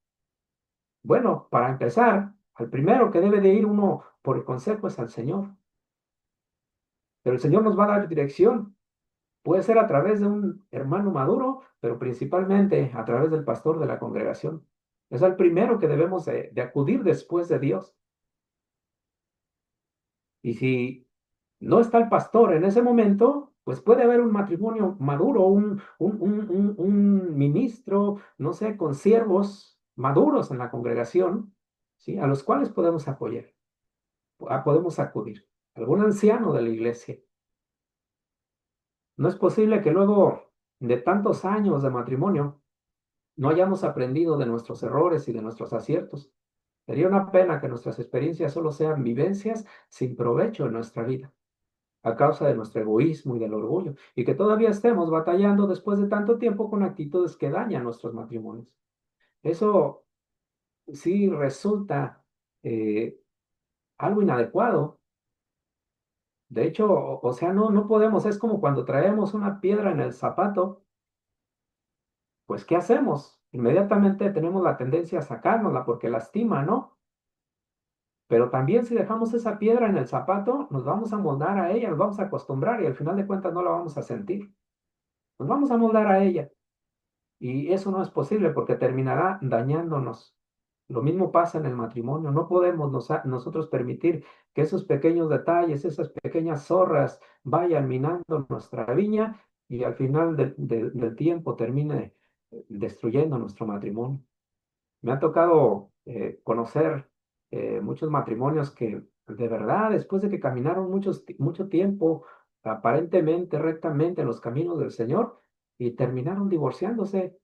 Bueno, para empezar, al primero que debe de ir uno por el consejo es al Señor. Pero el Señor nos va a dar dirección. Puede ser a través de un hermano maduro, pero principalmente a través del pastor de la congregación. Es al primero que debemos de acudir después de Dios. Y si no está el pastor en ese momento, pues puede haber un matrimonio maduro, un ministro, no sé, con siervos maduros en la congregación, ¿sí? A los cuales podemos apoyar. Podemos acudir. Algún anciano de la iglesia. No es posible que luego de tantos años de matrimonio no hayamos aprendido de nuestros errores y de nuestros aciertos. Sería una pena que nuestras experiencias solo sean vivencias sin provecho en nuestra vida, a causa de nuestro egoísmo y del orgullo, y que todavía estemos batallando después de tanto tiempo con actitudes que dañan nuestros matrimonios. Eso sí resulta eh, algo inadecuado. De hecho, o sea, no, no podemos, es como cuando traemos una piedra en el zapato, pues ¿qué hacemos? Inmediatamente tenemos la tendencia a sacárnosla porque lastima, ¿no? Pero también si dejamos esa piedra en el zapato, nos vamos a moldar a ella, nos vamos a acostumbrar y al final de cuentas no la vamos a sentir. Nos vamos a moldar a ella y eso no es posible porque terminará dañándonos. Lo mismo pasa en el matrimonio. No podemos nosotros permitir que esos pequeños detalles, esas pequeñas zorras vayan minando nuestra viña y al final del tiempo termine destruyendo nuestro matrimonio. Me ha tocado conocer muchos matrimonios que de verdad, después de que caminaron mucho tiempo, aparentemente, rectamente en los caminos del Señor, y terminaron divorciándose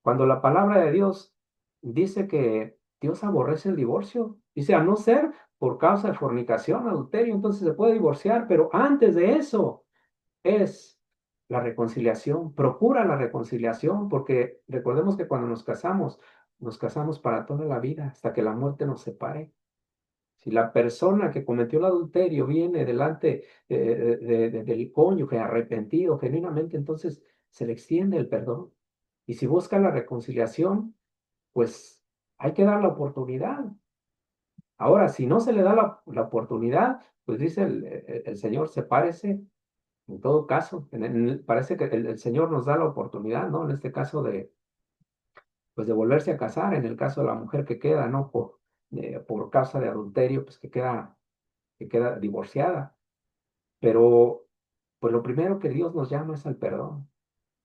cuando la palabra de Dios dice que Dios aborrece el divorcio, dice a no ser por causa de fornicación, adulterio, entonces se puede divorciar, pero antes de eso es la reconciliación, procura la reconciliación, porque recordemos que cuando nos casamos nos casamos para toda la vida, hasta que la muerte nos separe. Si la persona que cometió el adulterio viene delante del cónyuge arrepentido genuinamente, entonces se le extiende el perdón. Y si busca la reconciliación, pues hay que dar la oportunidad. Ahora, si no se le da la oportunidad, pues dice el Señor, sepárese. En todo caso, parece que el Señor nos da la oportunidad, ¿no? En este caso pues de volverse a casar, en el caso de la mujer que queda, ¿no? Por causa de adulterio, pues que queda divorciada. Pero, pues lo primero que Dios nos llama es al perdón.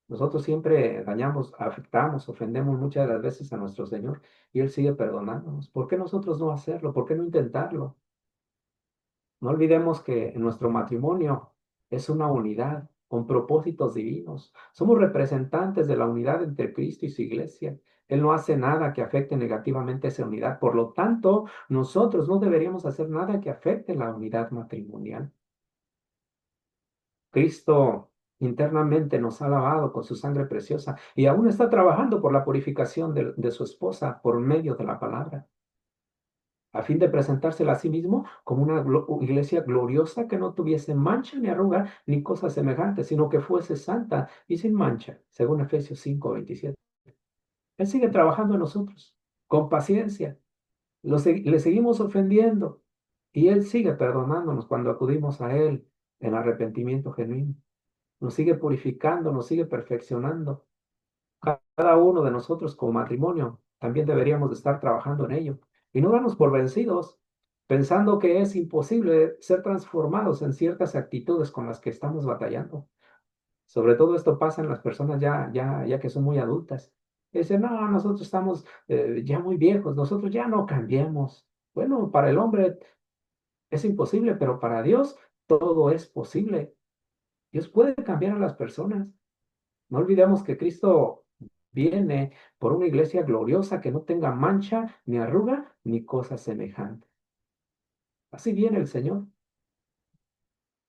Nosotros siempre dañamos, afectamos, ofendemos muchas de las veces a nuestro Señor y Él sigue perdonándonos. ¿Por qué nosotros no hacerlo? ¿Por qué no intentarlo? No olvidemos que nuestro matrimonio es una unidad con propósitos divinos. Somos representantes de la unidad entre Cristo y su iglesia. Él no hace nada que afecte negativamente esa unidad. Por lo tanto, nosotros no deberíamos hacer nada que afecte la unidad matrimonial. Cristo internamente nos ha lavado con su sangre preciosa y aún está trabajando por la purificación de su esposa por medio de la palabra, a fin de presentársela a sí mismo como una iglesia gloriosa que no tuviese mancha ni arruga ni cosa semejante, sino que fuese santa y sin mancha, según Efesios 5:27. Él sigue trabajando en nosotros con paciencia. Le seguimos ofendiendo y Él sigue perdonándonos cuando acudimos a Él en arrepentimiento genuino. Nos sigue purificando, nos sigue perfeccionando. Cada uno de nosotros como matrimonio también deberíamos de estar trabajando en ello y no darnos por vencidos, pensando que es imposible ser transformados en ciertas actitudes con las que estamos batallando. Sobre todo esto pasa en las personas ya que son muy adultas. Dicen, no, nosotros estamos ya muy viejos, nosotros ya no cambiemos. Bueno, para el hombre es imposible, pero para Dios todo es posible. Dios puede cambiar a las personas. No olvidemos que Cristo viene por una iglesia gloriosa que no tenga mancha, ni arruga, ni cosa semejante. Así viene el Señor.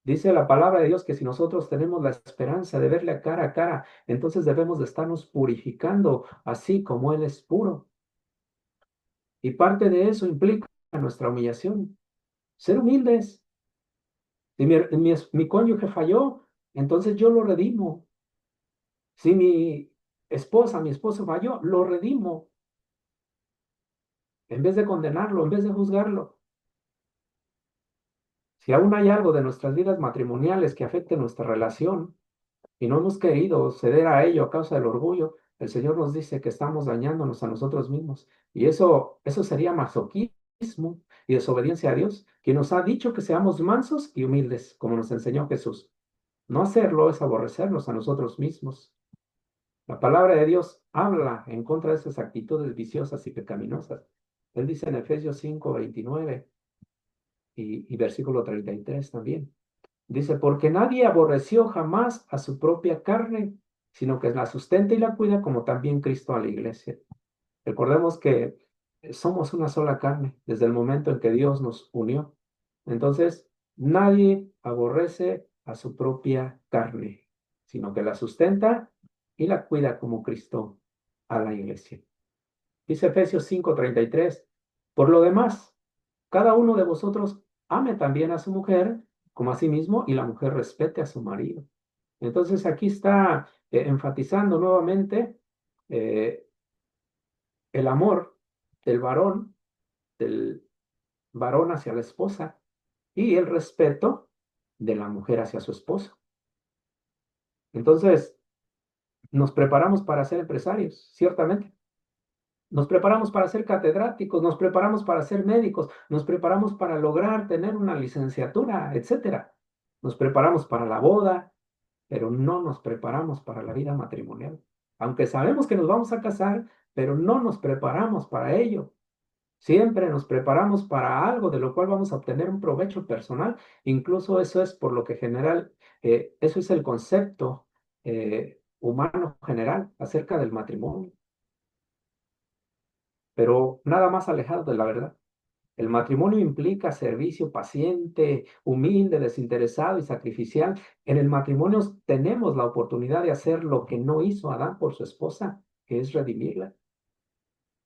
Dice la palabra de Dios que si nosotros tenemos la esperanza de verle cara a cara, entonces debemos de estarnos purificando así como Él es puro. Y parte de eso implica nuestra humillación. Ser humildes. Si mi cónyuge falló, entonces yo lo redimo. Si mi esposo falló, lo redimo. En vez de condenarlo, en vez de juzgarlo. Si aún hay algo de nuestras vidas matrimoniales que afecte nuestra relación y no hemos querido ceder a ello a causa del orgullo, el Señor nos dice que estamos dañándonos a nosotros mismos. Y eso sería masoquismo y desobediencia a Dios, quien nos ha dicho que seamos mansos y humildes, como nos enseñó Jesús. No hacerlo es aborrecernos a nosotros mismos. La palabra de Dios habla en contra de esas actitudes viciosas y pecaminosas. Él dice en Efesios 5:29 y versículo 33 también. Dice, porque nadie aborreció jamás a su propia carne, sino que la sustenta y la cuida como también Cristo a la iglesia. Recordemos que somos una sola carne desde el momento en que Dios nos unió. Entonces, nadie aborrece a su propia carne, sino que la sustenta y la cuida como Cristo a la iglesia. Dice Efesios 5:33, por lo demás, cada uno de vosotros ame también a su mujer como a sí mismo y la mujer respete a su marido. Entonces aquí está enfatizando nuevamente eh, el amor del varón, del varón hacia la esposa y el respeto de la mujer hacia su esposo. Entonces, nos preparamos para ser empresarios, ciertamente. Nos preparamos para ser catedráticos, nos preparamos para ser médicos, nos preparamos para lograr tener una licenciatura, etcétera. Nos preparamos para la boda, pero no nos preparamos para la vida matrimonial. Aunque sabemos que nos vamos a casar, pero no nos preparamos para ello. Siempre nos preparamos para algo de lo cual vamos a obtener un provecho personal. Incluso eso es por lo que general, eso es el concepto humano general acerca del matrimonio, pero nada más alejado de la verdad. El matrimonio implica servicio paciente, humilde, desinteresado y sacrificial. En el matrimonio tenemos la oportunidad de hacer lo que no hizo Adán por su esposa, que es redimirla.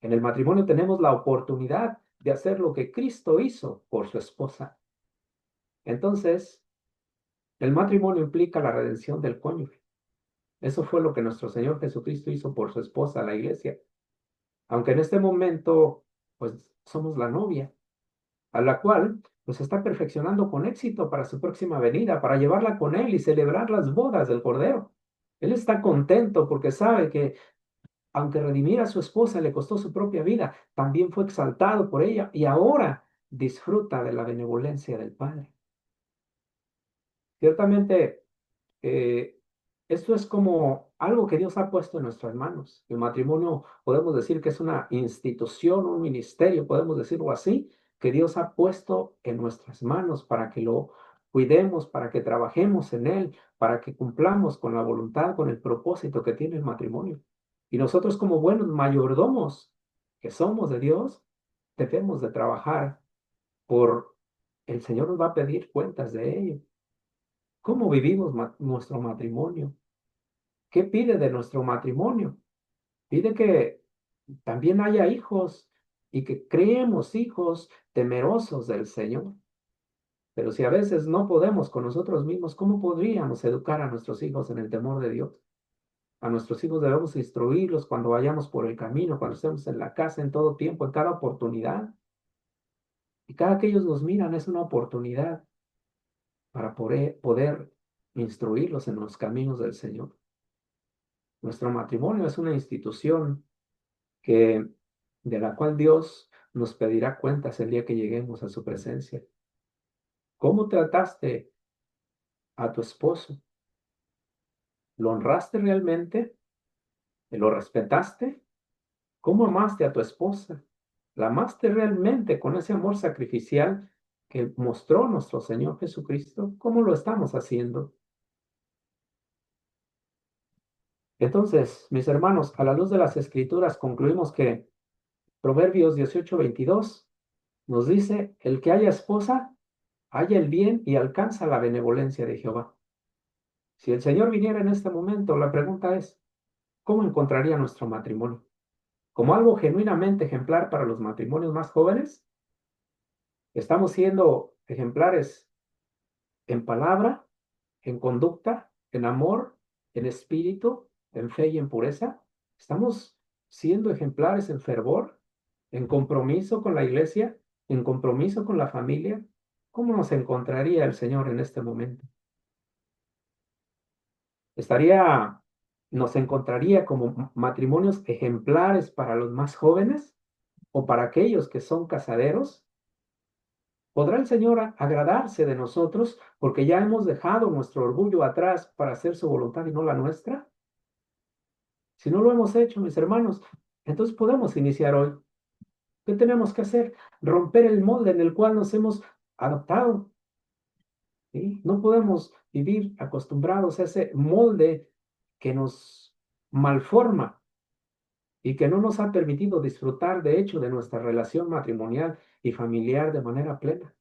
En el matrimonio tenemos la oportunidad de hacer lo que Cristo hizo por su esposa. Entonces, el matrimonio implica la redención del cónyuge. Eso fue lo que nuestro Señor Jesucristo hizo por su esposa, la iglesia. Aunque en este momento, pues somos la novia, a la cual pues está perfeccionando con éxito para su próxima venida, para llevarla con él y celebrar las bodas del Cordero. Él está contento porque sabe que aunque redimir a su esposa le costó su propia vida, también fue exaltado por ella y ahora disfruta de la benevolencia del Padre. Ciertamente, eh, esto es como algo que Dios ha puesto en nuestras manos. El matrimonio podemos decir que es una institución, un ministerio, podemos decirlo así, que Dios ha puesto en nuestras manos para que lo cuidemos, para que trabajemos en él, para que cumplamos con la voluntad, con el propósito que tiene el matrimonio. Y nosotros como buenos mayordomos que somos de Dios, debemos de trabajar por el Señor nos va a pedir cuentas de ello. ¿Cómo vivimos nuestro matrimonio? ¿Qué pide de nuestro matrimonio? Pide que también haya hijos y que creemos hijos temerosos del Señor. Pero si a veces no podemos con nosotros mismos, ¿cómo podríamos educar a nuestros hijos en el temor de Dios? A nuestros hijos debemos instruirlos cuando vayamos por el camino, cuando estemos en la casa, en todo tiempo, en cada oportunidad. Y cada que ellos nos miran es una oportunidad para poder instruirlos en los caminos del Señor. Nuestro matrimonio es una institución que, de la cual Dios nos pedirá cuentas el día que lleguemos a su presencia. ¿Cómo trataste a tu esposo? ¿Lo honraste realmente? ¿Lo respetaste? ¿Cómo amaste a tu esposa? ¿La amaste realmente con ese amor sacrificial que mostró nuestro Señor Jesucristo? ¿Cómo lo estamos haciendo? Entonces, mis hermanos, a la luz de las Escrituras concluimos que Proverbios 18:22 nos dice, el que haya esposa, halla el bien y alcanza la benevolencia de Jehová. Si el Señor viniera en este momento, la pregunta es, ¿cómo encontraría nuestro matrimonio? ¿Como algo genuinamente ejemplar para los matrimonios más jóvenes? ¿Estamos siendo ejemplares en palabra, en conducta, en amor, en espíritu, en fe y en pureza? ¿Estamos siendo ejemplares en fervor, en compromiso con la iglesia, en compromiso con la familia? ¿Cómo nos encontraría el Señor en este momento? Estaría, nos encontraría como matrimonios ejemplares para los más jóvenes o para aquellos que son casaderos. ¿Podrá el Señor agradarse de nosotros porque ya hemos dejado nuestro orgullo atrás para hacer su voluntad y no la nuestra? Si no lo hemos hecho, mis hermanos, entonces podemos iniciar hoy. ¿Qué tenemos que hacer? Romper el molde en el cual nos hemos adaptado. ¿Sí? No podemos vivir acostumbrados a ese molde que nos malforma y que no nos ha permitido disfrutar, de hecho, de nuestra relación matrimonial y familiar de manera plena.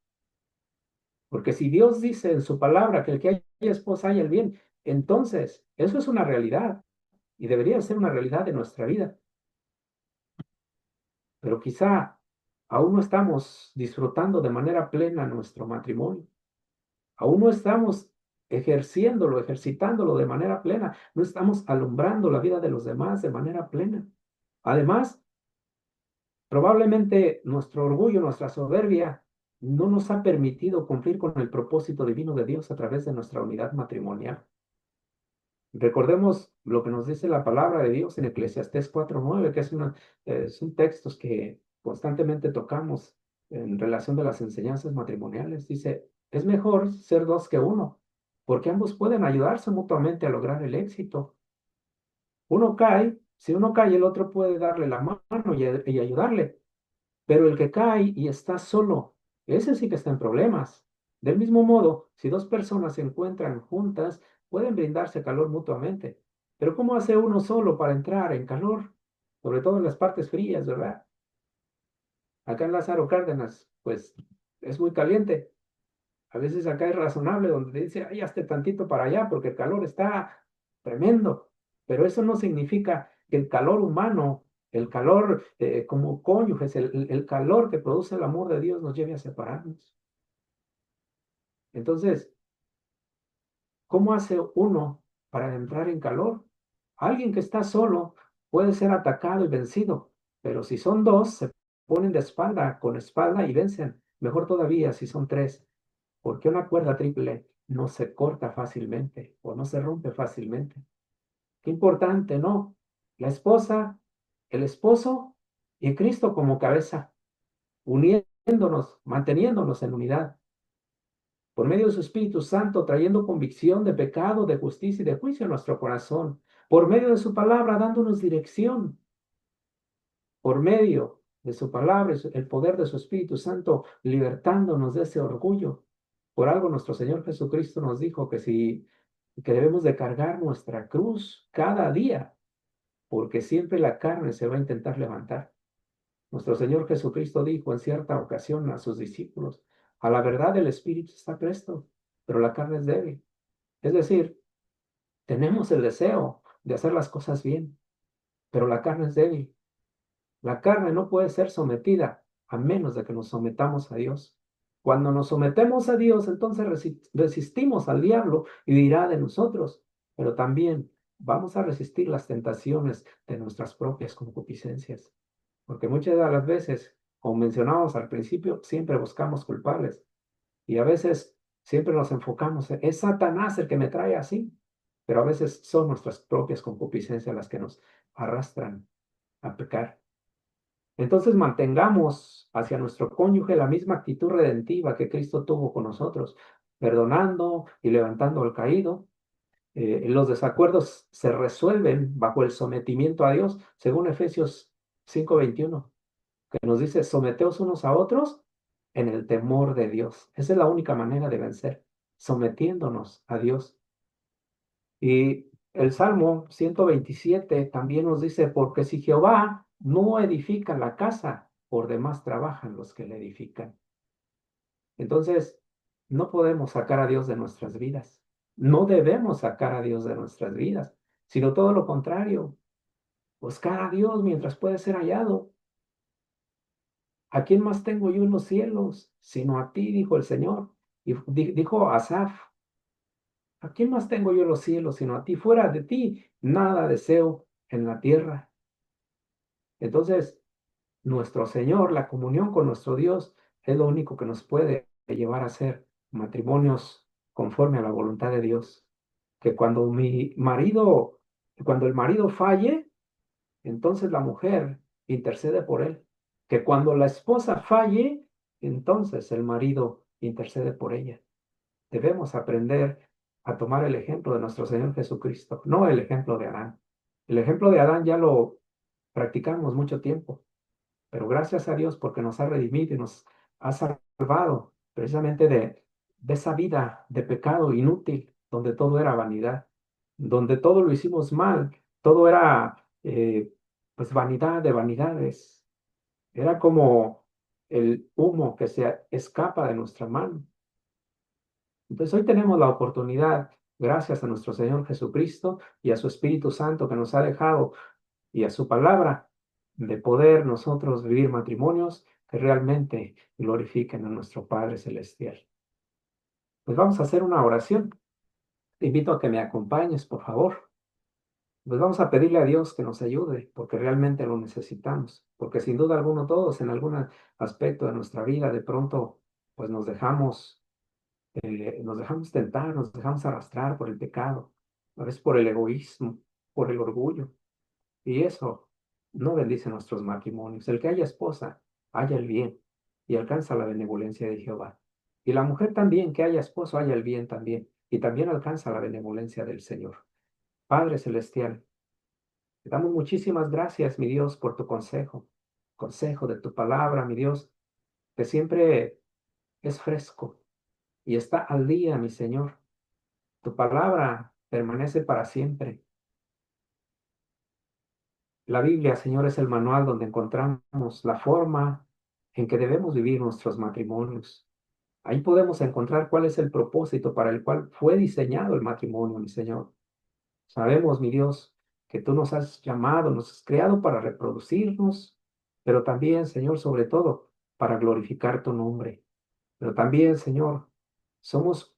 Porque si Dios dice en su palabra que el que haya esposa haya el bien, entonces eso es una realidad y debería ser una realidad de nuestra vida. Pero quizá aún no estamos disfrutando de manera plena nuestro matrimonio. Aún no estamos ejerciéndolo, ejercitándolo de manera plena. No estamos alumbrando la vida de los demás de manera plena. Además, probablemente nuestro orgullo, nuestra soberbia, no nos ha permitido cumplir con el propósito divino de Dios a través de nuestra unidad matrimonial. Recordemos lo que nos dice la palabra de Dios en Eclesiastés 4:9, que son textos que constantemente tocamos en relación de las enseñanzas matrimoniales. Dice, es mejor ser dos que uno, porque ambos pueden ayudarse mutuamente a lograr el éxito. Uno cae, si uno cae, el otro puede darle la mano y ayudarle, pero el que cae y está solo, ese sí que está en problemas. Del mismo modo, si dos personas se encuentran juntas, pueden brindarse calor mutuamente. Pero ¿cómo hace uno solo para entrar en calor? Sobre todo en las partes frías, ¿verdad? Acá en Lázaro Cárdenas, pues es muy caliente. A veces acá es razonable donde te dice, ay, hazte tantito para allá porque el calor está tremendo. Pero eso no significa que el calor humano el calor como cónyuges, el calor que produce el amor de Dios nos lleve a separarnos. Entonces, ¿cómo hace uno para entrar en calor? Alguien que está solo puede ser atacado y vencido, pero si son dos, se ponen de espalda con espalda y vencen. Mejor todavía si son tres, porque una cuerda triple no se corta fácilmente o no se rompe fácilmente. Qué importante, ¿no? La esposa, el esposo y Cristo como cabeza, uniéndonos, manteniéndonos en unidad por medio de su Espíritu Santo, trayendo convicción de pecado, de justicia y de juicio a nuestro corazón, por medio de su palabra, dándonos dirección, por medio de su palabra, el poder de su Espíritu Santo, libertándonos de ese orgullo. Por algo nuestro Señor Jesucristo nos dijo que debemos de cargar nuestra cruz cada día, porque siempre la carne se va a intentar levantar. Nuestro Señor Jesucristo dijo en cierta ocasión a sus discípulos, a la verdad el Espíritu está presto, pero la carne es débil. Es decir, tenemos el deseo de hacer las cosas bien, pero la carne es débil. La carne no puede ser sometida a menos de que nos sometamos a Dios. Cuando nos sometemos a Dios, entonces resistimos al diablo y dirá de nosotros, pero también vamos a resistir las tentaciones de nuestras propias concupiscencias. Porque muchas de las veces, como mencionábamos al principio, siempre buscamos culpables y a veces siempre nos enfocamos en, es Satanás el que me trae así, pero a veces son nuestras propias concupiscencias las que nos arrastran a pecar. Entonces mantengamos hacia nuestro cónyuge la misma actitud redentiva que Cristo tuvo con nosotros, perdonando y levantando al caído. Los desacuerdos se resuelven bajo el sometimiento a Dios, según Efesios 5:21, que nos dice, someteos unos a otros en el temor de Dios. Esa es la única manera de vencer, sometiéndonos a Dios. Y el Salmo 127 también nos dice, porque si Jehová no edifica la casa, por demás trabajan los que la edifican. Entonces, no podemos sacar a Dios de nuestras vidas. No debemos sacar a Dios de nuestras vidas, sino todo lo contrario, buscar a Dios mientras puede ser hallado. ¿A quién más tengo yo en los cielos? Sino a ti, dijo el Señor. Y dijo Asaf, ¿a quién más tengo yo en los cielos sino a ti? Fuera de ti, nada deseo en la tierra. Entonces, nuestro Señor, la comunión con nuestro Dios, es lo único que nos puede llevar a ser matrimonios conforme a la voluntad de Dios. Que cuando el marido falle, entonces la mujer intercede por él. Que cuando la esposa falle, entonces el marido intercede por ella. Debemos aprender a tomar el ejemplo de nuestro Señor Jesucristo, no el ejemplo de Adán. El ejemplo de Adán ya lo practicamos mucho tiempo, pero gracias a Dios porque nos ha redimido y nos ha salvado precisamente de esa vida de pecado inútil, donde todo era vanidad, donde todo lo hicimos mal, todo era pues vanidad de vanidades, era como el humo que se escapa de nuestra mano. Entonces hoy tenemos la oportunidad, gracias a nuestro Señor Jesucristo y a su Espíritu Santo que nos ha dejado y a su palabra, de poder nosotros vivir matrimonios que realmente glorifiquen a nuestro Padre Celestial. Pues vamos a hacer una oración. Te invito a que me acompañes, por favor. Pues vamos a pedirle a Dios que nos ayude, porque realmente lo necesitamos, porque sin duda alguna todos en algún aspecto de nuestra vida de pronto pues nos dejamos tentar, nos dejamos arrastrar por el pecado, a veces por el egoísmo, por el orgullo. Y eso no bendice nuestros matrimonios. El que haya esposa, haya el bien y alcanza la benevolencia de Jehová. Y la mujer también, que haya esposo, haya el bien también. Y también alcanza la benevolencia del Señor. Padre Celestial, te damos muchísimas gracias, mi Dios, por tu consejo de tu palabra, mi Dios, que siempre es fresco y está al día, mi Señor. Tu palabra permanece para siempre. La Biblia, Señor, es el manual donde encontramos la forma en que debemos vivir nuestros matrimonios. Ahí podemos encontrar cuál es el propósito para el cual fue diseñado el matrimonio, mi Señor. Sabemos, mi Dios, que tú nos has llamado, nos has creado para reproducirnos, pero también, Señor, sobre todo, para glorificar tu nombre. Pero también, Señor, somos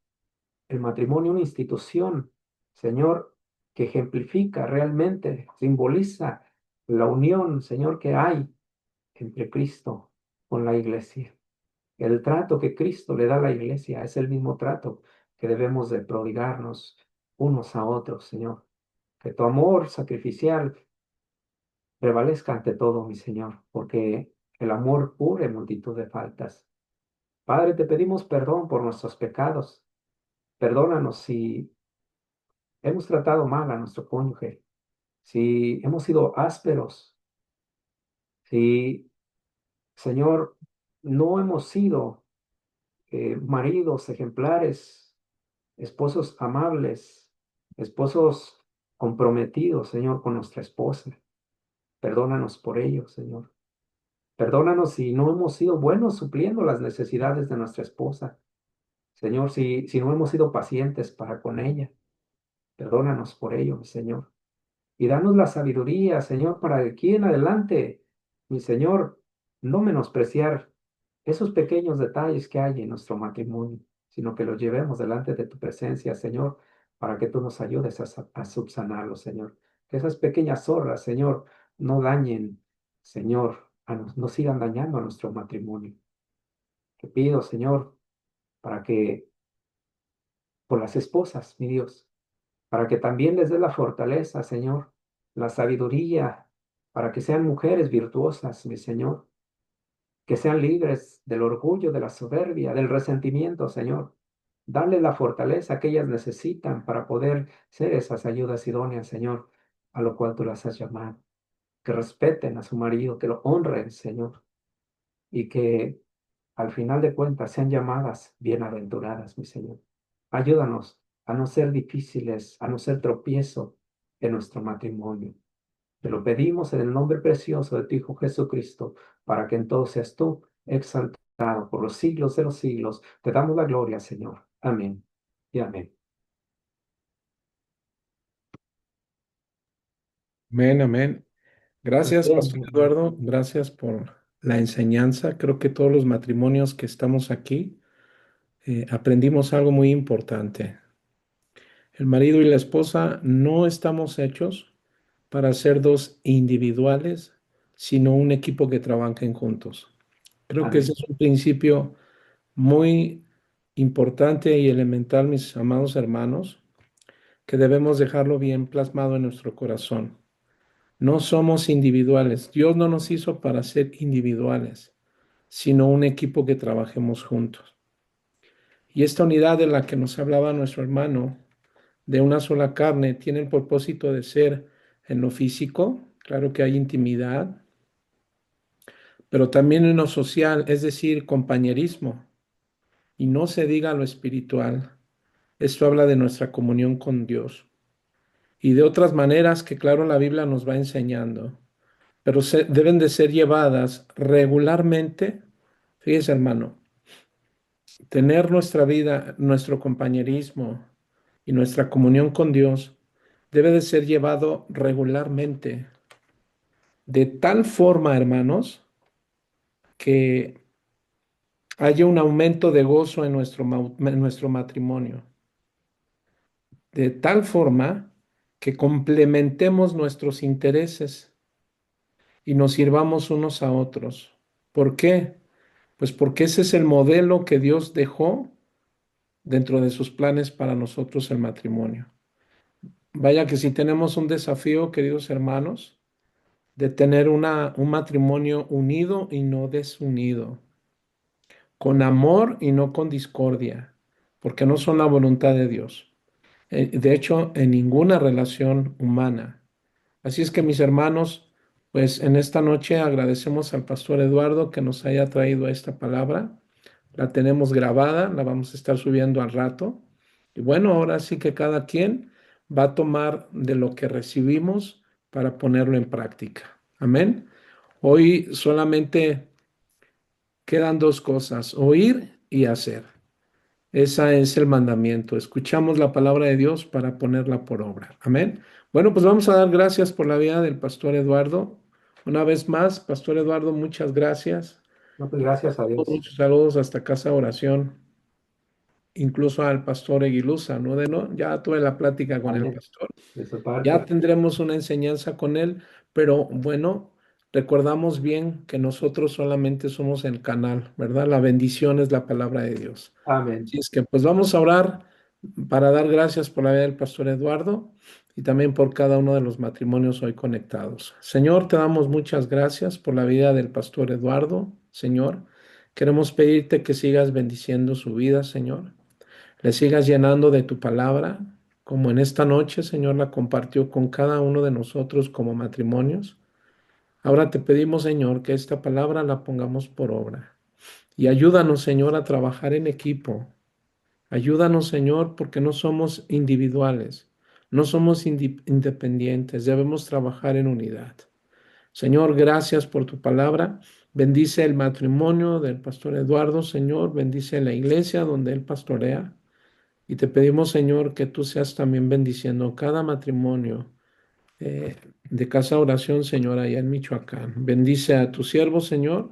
el matrimonio una institución, Señor, que ejemplifica realmente, simboliza la unión, Señor, que hay entre Cristo con la iglesia. El trato que Cristo le da a la iglesia es el mismo trato que debemos de prodigarnos unos a otros, Señor. Que tu amor sacrificial prevalezca ante todo, mi Señor, porque el amor cubre multitud de faltas. Padre, te pedimos perdón por nuestros pecados. Perdónanos si hemos tratado mal a nuestro cónyuge, si hemos sido ásperos, si, Señor, no hemos sido maridos ejemplares, esposos amables, esposos comprometidos, Señor, con nuestra esposa. Perdónanos por ello, Señor. Perdónanos si no hemos sido buenos supliendo las necesidades de nuestra esposa. Señor, si no hemos sido pacientes para con ella. Perdónanos por ello, mi Señor. Y danos la sabiduría, Señor, para de aquí en adelante, mi Señor, no menospreciar esos pequeños detalles que hay en nuestro matrimonio, sino que los llevemos delante de tu presencia, Señor, para que tú nos ayudes a subsanarlos, Señor. Que esas pequeñas zorras, Señor, no dañen, Señor, no sigan dañando a nuestro matrimonio. Te pido, Señor, para que, por las esposas, mi Dios, para que también les dé la fortaleza, Señor, la sabiduría, para que sean mujeres virtuosas, mi Señor, que sean libres del orgullo, de la soberbia, del resentimiento, Señor. Darles la fortaleza que ellas necesitan para poder ser esas ayudas idóneas, Señor, a lo cual tú las has llamado. Que respeten a su marido, que lo honren, Señor, y que al final de cuentas sean llamadas bienaventuradas, mi Señor. Ayúdanos a no ser difíciles, a no ser tropiezo en nuestro matrimonio. Te lo pedimos en el nombre precioso de tu Hijo Jesucristo, para que en todo seas tú exaltado por los siglos de los siglos. Te damos la gloria, Señor. Amén y amén. Amén, amén. Pues Gracias, bien, Pastor Eduardo. Gracias por la enseñanza. Creo que todos los matrimonios que estamos aquí aprendimos algo muy importante. El marido y la esposa no estamos hechos para ser dos individuales, sino un equipo que trabajen juntos. Creo que ese amén. es un principio muy importante y elemental, mis amados hermanos, que debemos dejarlo bien plasmado en nuestro corazón. No somos individuales. Dios no nos hizo para ser individuales, sino un equipo que trabajemos juntos. Y esta unidad de la que nos hablaba nuestro hermano, de una sola carne, tiene el propósito de ser en lo físico, claro que hay intimidad, pero también en lo social, es decir, compañerismo. Y no se diga lo espiritual. Esto habla de nuestra comunión con Dios. Y de otras maneras que, claro, la Biblia nos va enseñando, pero deben de ser llevadas regularmente. Fíjese, hermano, tener nuestra vida, nuestro compañerismo y nuestra comunión con Dios debe de ser llevado regularmente, de tal forma, hermanos, que haya un aumento de gozo en nuestro matrimonio, de tal forma que complementemos nuestros intereses y nos sirvamos unos a otros. ¿Por qué? Pues porque ese es el modelo que Dios dejó dentro de sus planes para nosotros el matrimonio. Vaya que si tenemos un desafío, queridos hermanos, de tener un matrimonio unido y no desunido, con amor y no con discordia, porque no son la voluntad de Dios. De hecho, en ninguna relación humana. Así es que mis hermanos, pues en esta noche agradecemos al pastor Eduardo que nos haya traído esta palabra. La tenemos grabada, la vamos a estar subiendo al rato. Y bueno, ahora sí que cada quien va a tomar de lo que recibimos para ponerlo en práctica. Amén. Hoy solamente quedan dos cosas, oír y hacer. Ese es el mandamiento. Escuchamos la palabra de Dios para ponerla por obra. Amén. Bueno, pues vamos a dar gracias por la vida del pastor Eduardo. Una vez más, pastor Eduardo, muchas gracias. No, pues gracias a Dios. Muchos saludos hasta Casa Oración, incluso al pastor Eguilusa, ¿no? Ya tuve la plática con el Amén. pastor. De su Ya parte. tendremos una enseñanza con él, pero bueno, recordamos bien que nosotros solamente somos el canal, ¿verdad? La bendición es la palabra de Dios. Amén. Así es que pues vamos a orar para dar gracias por la vida del pastor Eduardo y también por cada uno de los matrimonios hoy conectados. Señor, te damos muchas gracias por la vida del pastor Eduardo. Señor, queremos pedirte que sigas bendiciendo su vida, Señor. Le sigas llenando de tu palabra, como en esta noche, Señor, la compartió con cada uno de nosotros como matrimonios. Ahora te pedimos, Señor, que esta palabra la pongamos por obra. Y ayúdanos, Señor, a trabajar en equipo. Ayúdanos, Señor, porque no somos individuales, no somos independientes, debemos trabajar en unidad. Señor, gracias por tu palabra. Bendice el matrimonio del pastor Eduardo, Señor. Bendice la iglesia donde él pastorea. Y te pedimos, Señor, que tú seas también bendiciendo cada matrimonio de Casa Oración, Señor, allá en Michoacán. Bendice a tu siervo, Señor.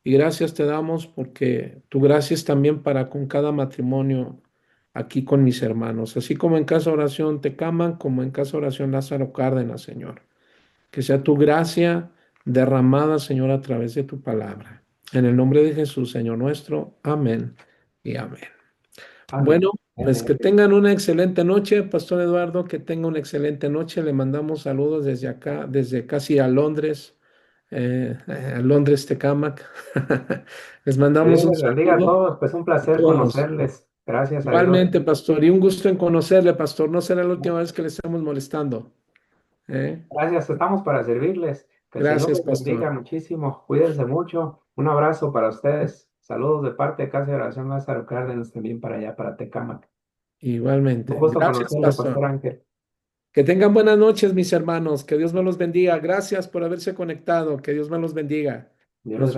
Y gracias te damos porque tu gracia es también para con cada matrimonio aquí con mis hermanos. Así como en Casa Oración Tecaman, como en Casa Oración Lázaro Cárdenas, Señor. Que sea tu gracia derramada, Señor, a través de tu palabra. En el nombre de Jesús, Señor nuestro. Amén y amén. Amén. Bueno, pues que Amén. tengan una excelente noche, Pastor Eduardo, que tenga una excelente noche. Le mandamos saludos desde acá, desde casi a Londres, Tecámac. Les Que Dios mandamos un les bendiga a saludo todos. Pues un a placer todos. conocerles. Gracias a Dios. Igualmente, Pastor, y un gusto en conocerle, Pastor. No será la última vez que le estamos molestando. ¿Eh? Gracias. Estamos para servirles. Que el Señor Gracias, les bendiga Pastor. muchísimo. Cuídense mucho. Un abrazo para ustedes. Saludos de parte de Casa de Oración Lázaro Cárdenas también para allá, para Tecámac. Un Igualmente. gusto Gracias, conocerle, Pastor. Pastor Ángel. Que tengan buenas noches, mis hermanos. Que Dios me los bendiga. Gracias por haberse conectado. Que Dios me los bendiga. Dios Nos les